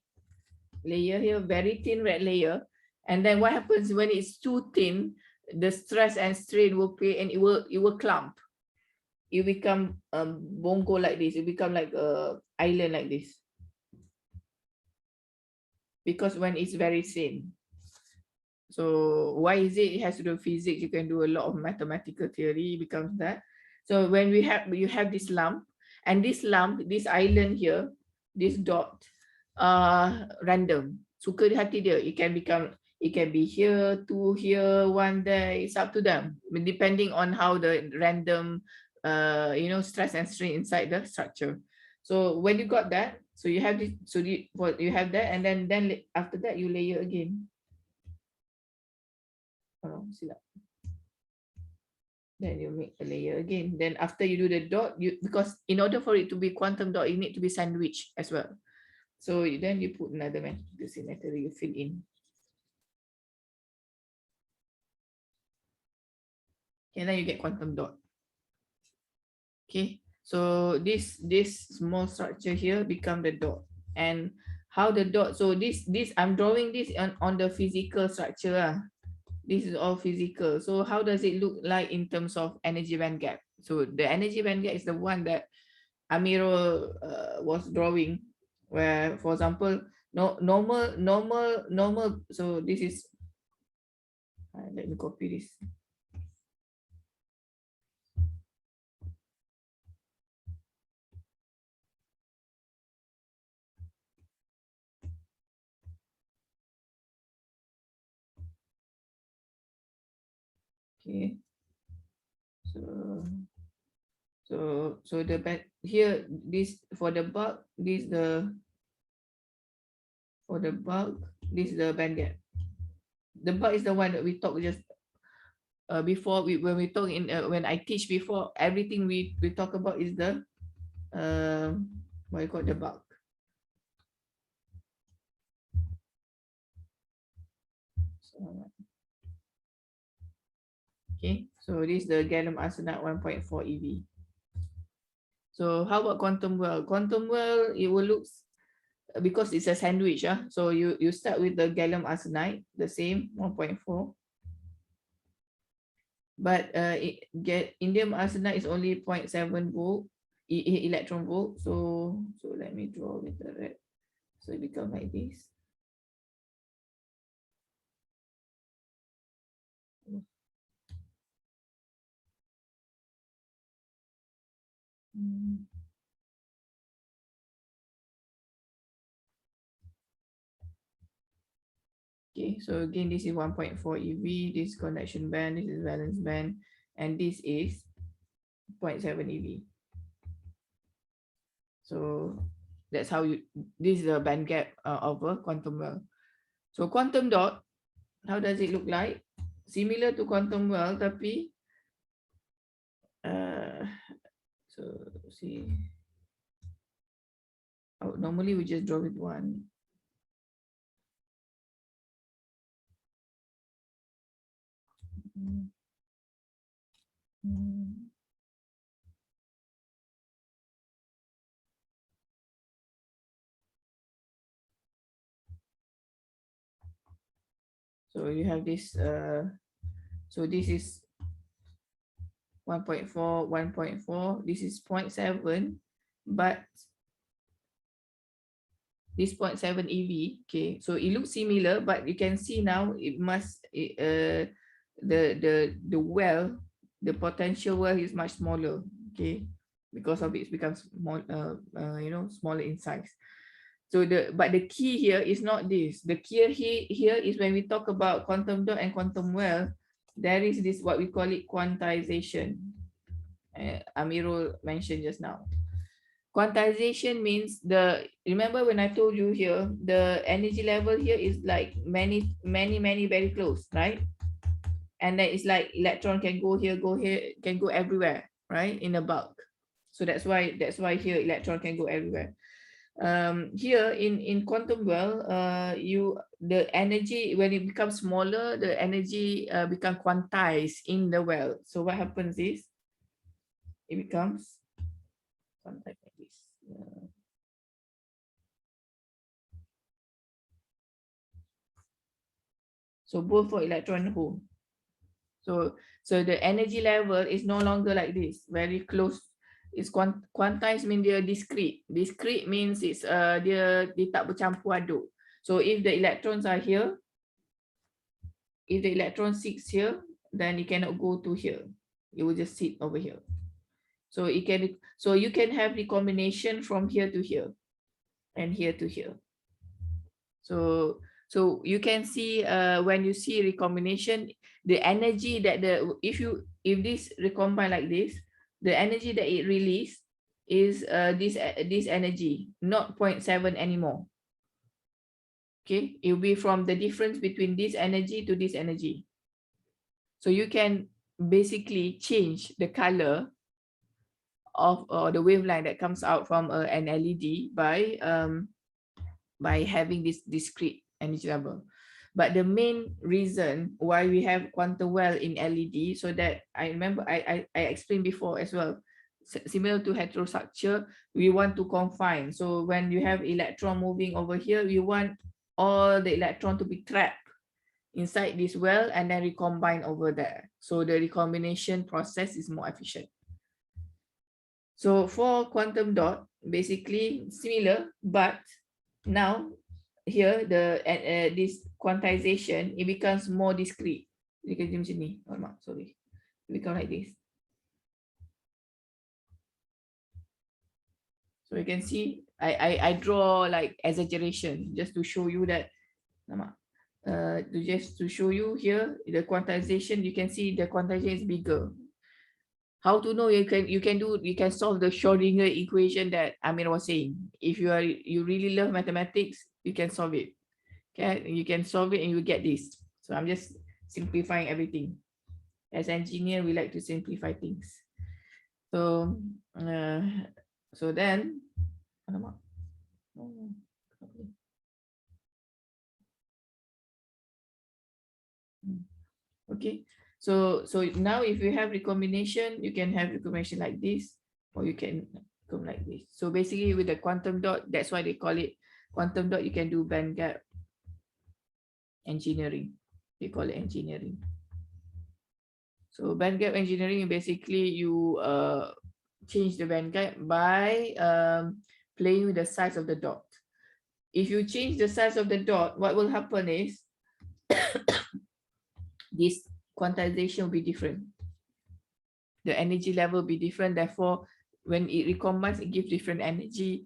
layer here, very thin red layer. And then what happens when it's too thin, the stress and strain will create, and it will clump. You become bongo like this. You become like a island like this. Because when it's very thin. So why is it? It has to do with physics. You can do a lot of mathematical theory. It becomes that. So when you have this lump, and this lump, this island here, this dot, random. Suka di hati dia. It can be here, 2 here, 1 there. It's up to them, depending on how the random stress and strain inside the structure. So when you got that, so you have this, so you have that, and then after that you layer again. Oh, silap. Then you make a layer again. Then after you do the dot, because in order for it to be quantum dot, it need to be sandwiched as well. So then you put another material, you fill in. And then you get quantum dot. Okay, so this small structure here become the dot. And how the dot, so this I'm drawing this on the physical structure. This is all physical. So how does it look like in terms of energy band gap? So the energy band gap is the one that Amirul was drawing, where, for example, normal. So this is, let me copy this. Okay, so the band here, this for the bulk, this the for the bulk, this is the band gap. The bulk is the one that we talked just before. When we talk in when I teach before, everything we talk about is the what you call the bulk. Okay, so this is the gallium arsenide 1.4 EV. So how about quantum well? Quantum well, it will look, because it's a sandwich, so you start with the gallium arsenide, the same 1.4, but indium arsenide is only 0.7 volt electron volt. So let me draw with the red, so it becomes like this. Okay, so again, this is 1.4 EV, this conduction band, this is valence band, and this is 0.7 EV. So that's how this is the band gap of a quantum well. So quantum dot, how does it look like? Similar to quantum well, tapi so see, normally we just draw with one. So you have this, so this is 1.4, 1.4, this is 0.7, but this 0.7 EV, okay, so it looks similar, but you can see now it must, the well, the potential well is much smaller, okay, because of it becomes small, smaller in size. So but the key here is not this. The key here is when we talk about quantum dot and quantum well, there is this, what we call it, quantization. Amirul mentioned just now. Quantization means remember when I told you here, the energy level here is like many very close, right? And then it's like electron can go here, can go everywhere, right? In a bulk. So that's why here electron can go everywhere. Here in quantum well, the energy, when it becomes smaller, the energy become quantized in the well. So what happens is it becomes quantized like this. So both for electron and hole. So the energy level is no longer like this, very close. It's quantized means they're discrete. Discrete means it's dia tak bercampur aduk. So if the electrons are here, if the electron sits here, then it cannot go to here. It will just sit over here. So you can have the combination from here to here and here to here. So you can see when you see recombination, the energy that if this recombine like this, the energy that it release is this energy, not 0.7 anymore. Okay, it will be from the difference between this energy to this energy. So you can basically change the color of the wavelength that comes out from an LED by having this discrete energy level. But the main reason why we have quantum well in LED, so that I remember I explained before as well, similar to heterostructure, we want to confine. So when you have electron moving over here, we want all the electron to be trapped inside this well and then recombine over there. So the recombination process is more efficient. So for quantum dot, basically similar, but now here this quantization, it becomes more discrete. Dia kerja macam ni. Oh, mak, sorry. It become like this. So you can see I draw like exaggeration just to show you that just to show you here the quantization. You can see the quantization is bigger. How to know? You can solve the Schrodinger equation that Amir was saying. If you really love mathematics, you can solve it. Okay, you can solve it and you will get this. So I'm just simplifying everything. As engineer, we like to simplify things. So then, okay. So now if you have recombination, you can have recombination like this, or you can come like this. So basically with the quantum dot, that's why they call it quantum dot. You can do band gap engineering. They call it engineering. So band gap engineering, basically you change the band gap by playing with the size of the dot. If you change the size of the dot, what will happen is this quantization will be different. The energy level will be different. Therefore, when it recombines, it gives different energy.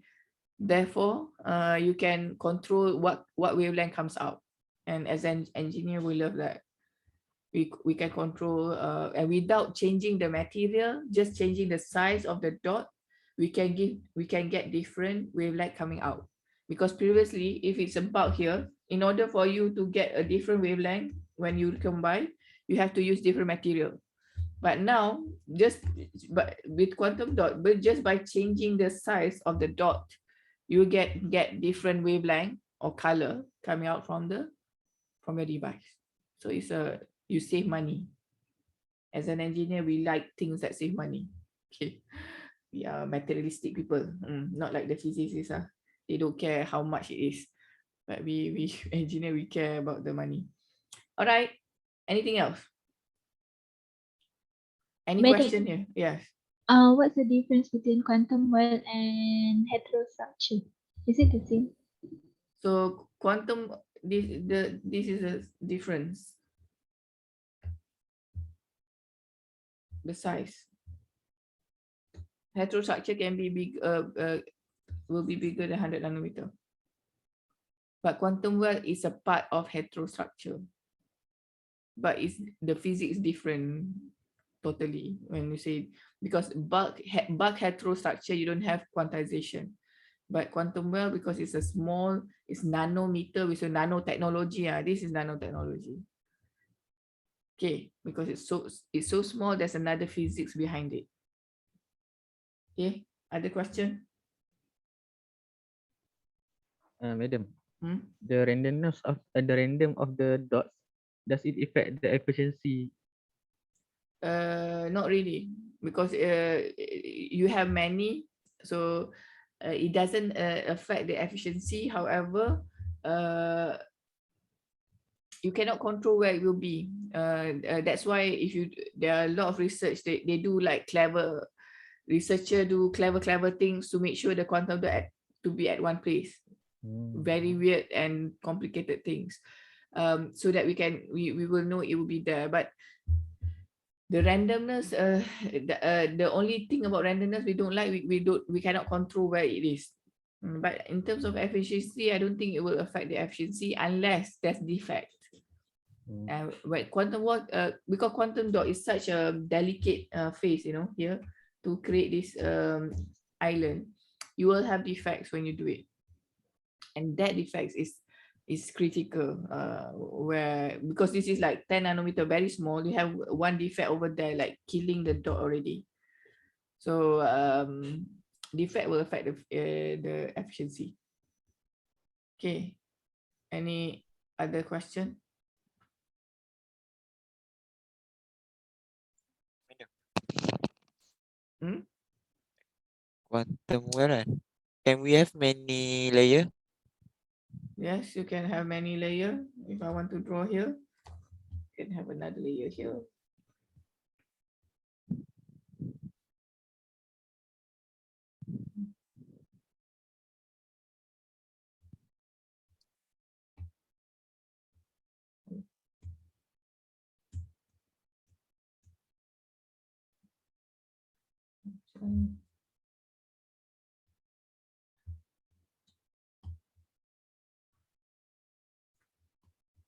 Therefore, you can control what wavelength comes out. And as an engineer, we love that. We can control and without changing the material, just changing the size of the dot, we can get different wavelength coming out. Because previously, if it's about here, in order for you to get a different wavelength when you combine, you have to use different material. But now, with quantum dot, but just by changing the size of the dot, you get different wavelength or color coming out from your device. So you save money. As an engineer, we like things that save money. Okay, we are materialistic people, not like the physicists. They don't care how much it is, but we engineer, we care about the money. All right. Anything else? Any question here? Yes. What's the difference between quantum well and heterostructure? Is it the same? So quantum, this is a difference. The size. Heterostructure can be big, will be bigger than 100 nanometer. But quantum well is a part of heterostructure. But the physics different totally when you say, because bulk heterostructure, you don't have quantization. But quantum well, because it's it's nanometer with a nanotechnology. This is nanotechnology. Okay, because it's so small, there's another physics behind it. Okay, other question? Madam, the randomness of the random of the dots, does it affect the efficiency? Not really, because you have many, so it doesn't affect the efficiency. However, you cannot control where it will be. That's why there are a lot of research, they do like clever researcher do clever things to make sure the quantum dot to be at one place. Very weird and complicated things, so that we will know it will be there. But the randomness, the only thing about randomness we don't like, we cannot control where it is. But in terms of efficiency, I don't think it will affect the efficiency unless there's defect. But because quantum dot is such a delicate phase, here to create this island, you will have defects when you do it, and that defects is critical. Where, because this is like 10 nanometer, very small, you have one defect over there, like killing the dot already. So defect will affect the efficiency. Okay, any other question? Quantum well, can we have many layer? Yes, you can have many layer. If I want to draw here, you can have another layer here.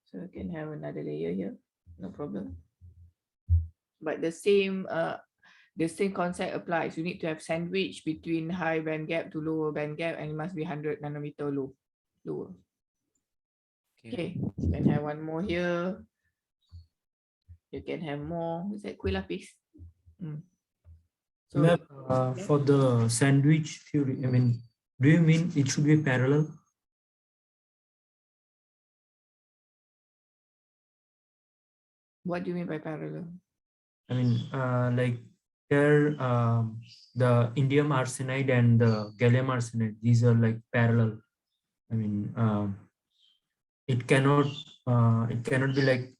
So you can have another layer here, no problem. But the same concept applies. You need to have sandwich between high band gap to lower band gap, and it must be 100 nanometer lower. Okay, you can have one more here. You can have more. Is that kuih lapis? So Ma'am, for the sandwich theory, I mean, do you mean it should be parallel? what do you mean by parallel? I mean, like here, the indium arsenide and the gallium arsenide, these are like parallel. I mean, it cannot be like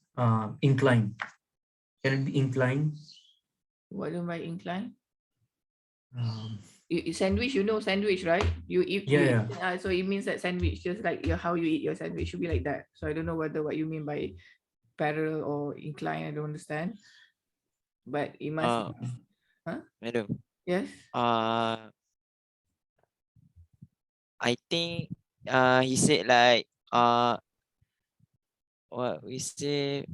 inclined. Can it be inclined? What do you mean by incline? Um, Sandwich, you know sandwich, right? You eat, Yeah, so it means that sandwich, just like how you eat your sandwich should be like that. So I don't know what you mean by parallel or incline. I don't understand. But it must be. Huh? Madam. Yes. I think he said like what we say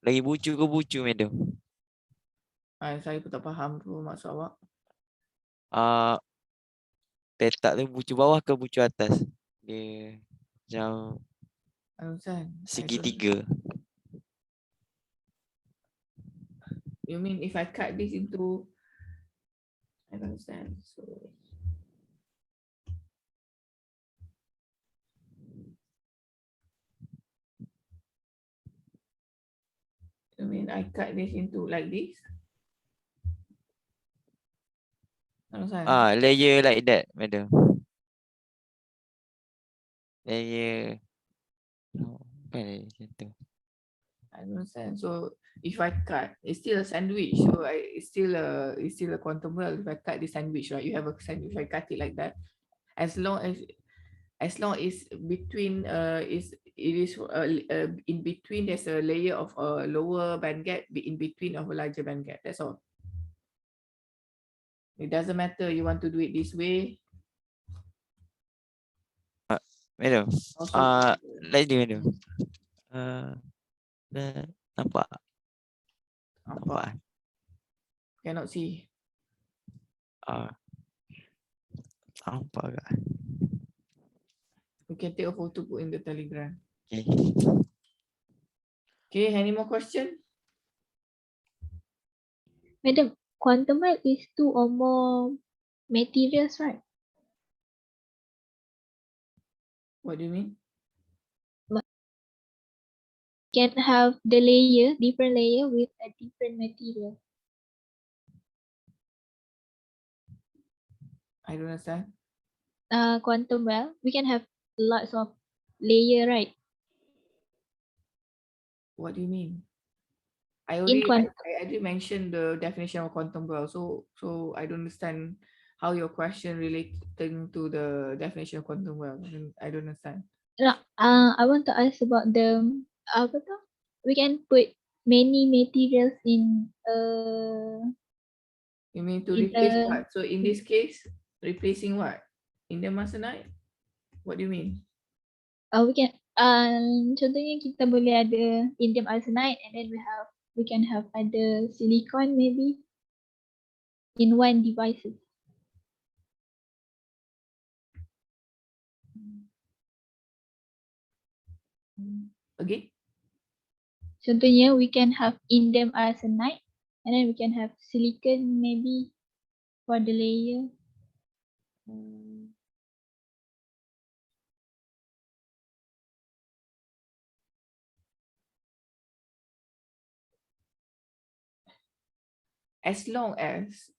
lagi bucu ke bucu, madam? Saya pun tak faham tu maksud awak. Petak tu bucu bawah ke bucu atas? Dia macam segitiga. You mean if I cut this into, I don't understand. So you mean I cut this into like this? Layer like that, madam. Layer. Bukan layer macam tu. I don't understand. So if I cut, it's still a sandwich. So it's still a quantum well. If I cut the sandwich, right? You have a sandwich. I cut it like that. As long as between in between, there's a layer of a lower band gap in between of a larger band gap. That's all. It doesn't matter you want to do it this way. Madam. Like ni, madam. Nampak? Nampak? Cannot see. Nampak tak? You can take a photo, put in the Telegram. Okay. Okay, any more question? Madam, quantum well is two or more materials, right? What do you mean? Can have the layer, different layer with a different material. I don't understand. Quantum well, we can have lots of layer, right? What do you mean? I already mentioned the definition of quantum well, so I don't understand how your question relating to the definition of quantum well. I don't understand. No, I want to ask about the apa tu? We can put many materials in You mean to replace what? So in this case, replacing what? Indium arsenide? What do you mean? We can contohnya kita boleh ada indium arsenide and then we can have other silicon maybe in one devices. Again? Contohnya we can have indium arsenide and then we can have silicon maybe for the layer. As long as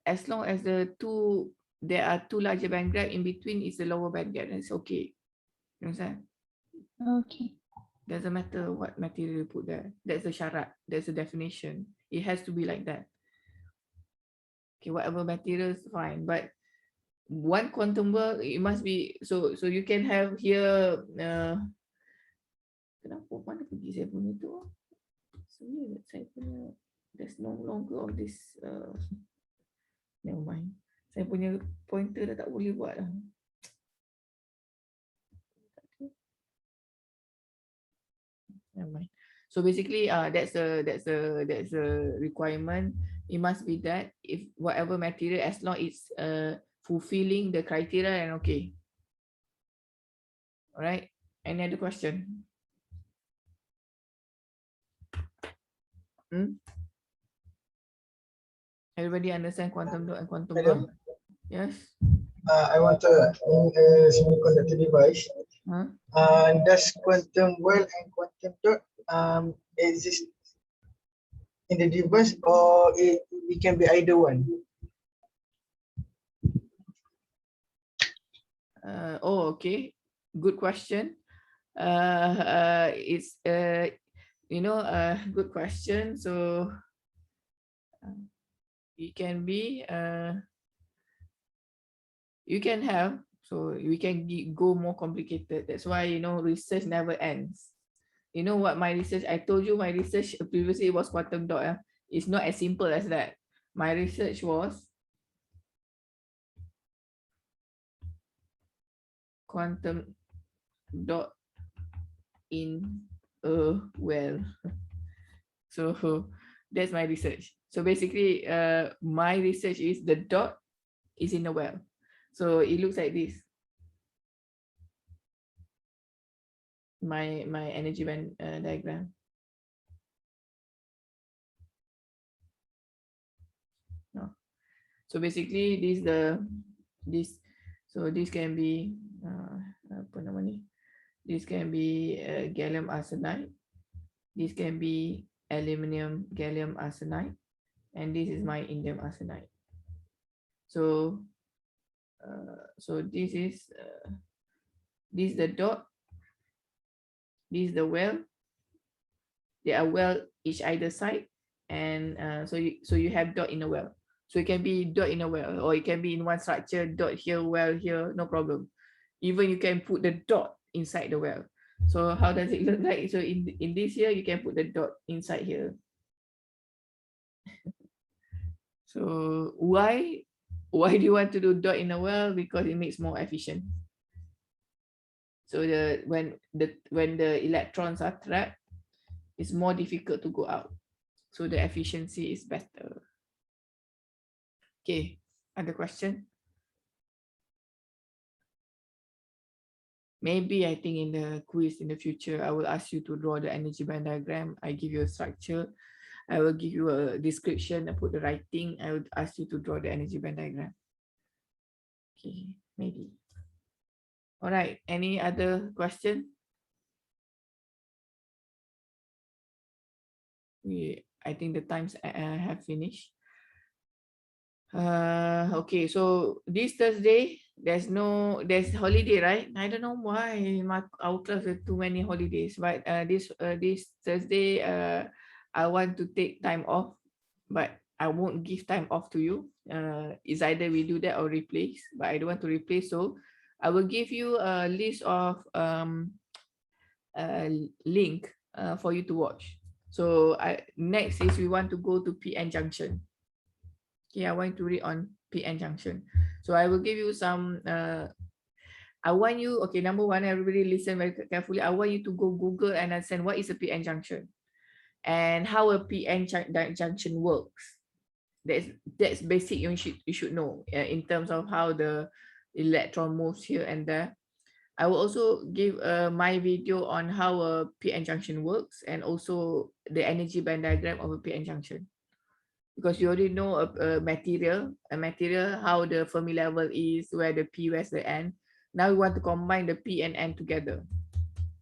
there are two larger band gap in between is the lower band gap, that's okay. You understand? Okay. Doesn't matter what material you put there. That's the syarat. That's the definition. It has to be like that. Okay, whatever materials, fine. But one quantum well, it must be so you can have here. Kenapa mana pergi saya punya tu? Sebenarnya saya punya there's no longer of this. Never mind. Saya punya pointer dah tak boleh buat lah. Never mind. So basically, that's a requirement. It must be that if whatever material, as long it's fulfilling the criteria, and okay. All right. Any other question? Everybody understand quantum dot and quantum Madam? well? Yes. I want to in a semiconductor device. Huh? Does quantum well and quantum dot exist in the device, or it can be either one? Okay. Good question. It's good question. So it can be you can have, so we can go more complicated. That's why research never ends. You know what my research, I told you my research previously was quantum dot. It's not as simple as that. My research was quantum dot in a well. So that's my research. So basically my research is the dot is in a well. So it looks like this. My energy band diagram. No. So basically this can be apa nama ni? This can be gallium arsenide. This can be aluminium gallium arsenide, and this is my indium arsenide. So this is the dot. This is the well. They are well each either side, and so you have dot in a well. So it can be dot in a well, or it can be in one structure, dot here, well here, no problem. Even you can put the dot inside the well. So how does it look like? So in this here, you can put the dot inside here. So why do you want to do dot in a well? Because it makes more efficient. So when the electrons are trapped, it's more difficult to go out. So the efficiency is better. Okay, other question? Maybe I think in the quiz in the future, I will ask you to draw the energy band diagram. I give you a structure. I will give you a description. I put the writing. I would ask you to draw the energy band diagram. Okay, maybe. All right, any other question? I think the times have finished. Okay, so this Thursday there's holiday, right? I don't know why our class has too many holidays, but this Thursday I want to take time off, but I won't give time off to you. It's either we do that or replace, but I don't want to replace, so I will give you a list of link for you to watch. So next is we want to go to PN Junction. Okay, I want to read on PN Junction. So I will give you some, I want you, okay, number one, everybody listen very carefully. I want you to go Google and understand what is a PN junction and how a PN junction works. That's basic. You should know in terms of how the electron moves here and there. I will also give my video on how a PN junction works and also the energy band diagram of a PN junction. Because you already know a material, how the Fermi level is, where the P, where's the N. Now we want to combine the P and N together.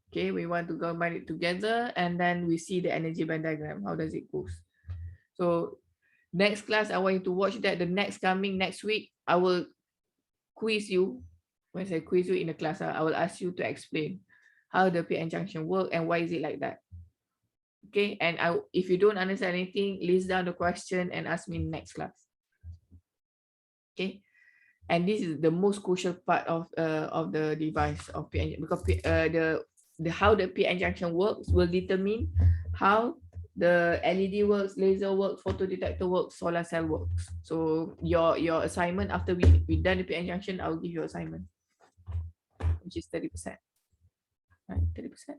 Okay, we want to combine it together and then we see the energy band diagram. How does it go? So next class, I want you to watch that. The next week, I will quiz you. When I say quiz you in the class, I will ask you to explain how the PN junction work and why is it like that. Okay, and if you don't understand anything, list down the question and ask me in next class. Okay, and this is the most crucial part of the device of PN, because how the PN junction works will determine how the LED works, laser works, photo detector works, solar cell works. So your assignment after we done the PN junction, I will give you assignment, which is 30%. Right, 30%.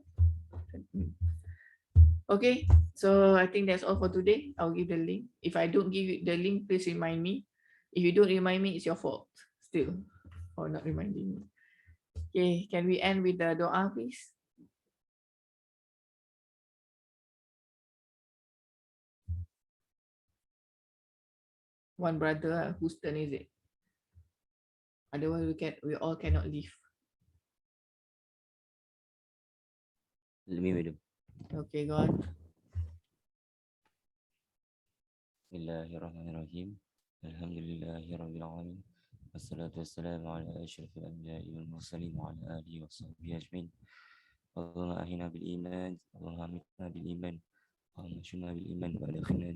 Okay, so I think that's all for today. I'll give the link. If I don't give you the link, please remind me. If you don't remind me, it's your fault still for not reminding me. Okay, can we end with the doa, please? One brother, whose turn is it? Otherwise, we all cannot leave. Let me read. Okay, go on. Bismillahirrahmanirrahim. Alhamdulillahirabbil alamin. Wassalatu wassalamu ala asyrafil anbiya'i wal mursalin wa ala alihi wa sahbihi ajmain. Allahumma ahina bil iman, Allahumma amitna bil iman, Allahumma shuna bil iman wa adkhilna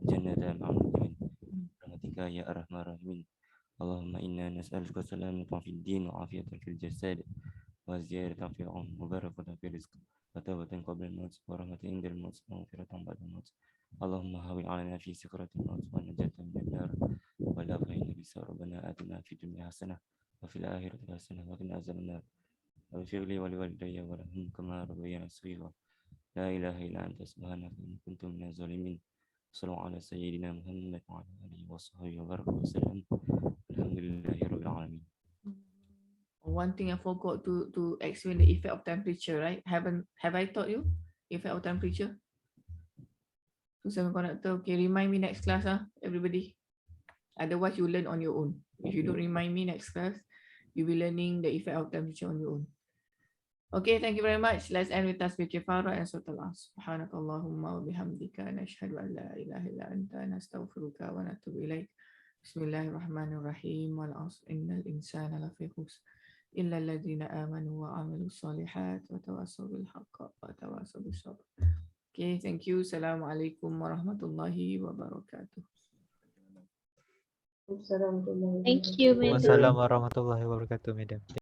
jannata ma'al mu'minin. Rahmatika ya arhamar rahimin. Allahumma inna nas'aluka salamatan fid din wa afiyatan fil jasad wa ziyadatan fil umr wa barakatan fil rizq wa tawbatan qabla al-maut wa rahmatan inda al-maut wa maghfiratan ba'da al-maut. Allahumma hawwin 'alaina fi sakratil maut wa najatan min an-nar wa la fa'inna bi rabbana atina fid dunya hasanah wa fil akhirati hasanah wa qina azaban nar. Waghfir li wa liwalidayya warhamhum kama rabbayani shaghira. La ilaha illa anta subhanaka inni kuntu minaz zalimin. Sallallahu ala sayyidina Muhammad wa ala alihi wa sahbihi wa baraka wa sallam. Alhamdulillahirabbil alamin. One thing I forgot to explain the effect of temperature, right? Have I taught you effect of temperature to semiconductor? Okay, remind me next class, everybody. Otherwise, you learn on your own. If you don't remind me next class, you'll be learning the effect of temperature on your own. Okay, thank you very much. Let's end with tasbih kifara and sutalah. Subhanakallahumma wa bihamdika nashhadu an la ilaha illa anta nastaghfiruka wa natubu ilaik. Bismillahirrahmanirrahim. Wal 'asr innal insana lafi khusr illa alladhina amanu wa 'amilus solihat wa tawassaw bil haqqi wa tawassaw bis sabr. Okay, thank you. Assalamualaikum warahmatullahi wabarakatuh. Thank you, madam. Wassalamualaikum warahmatullahi wabarakatuh, madam.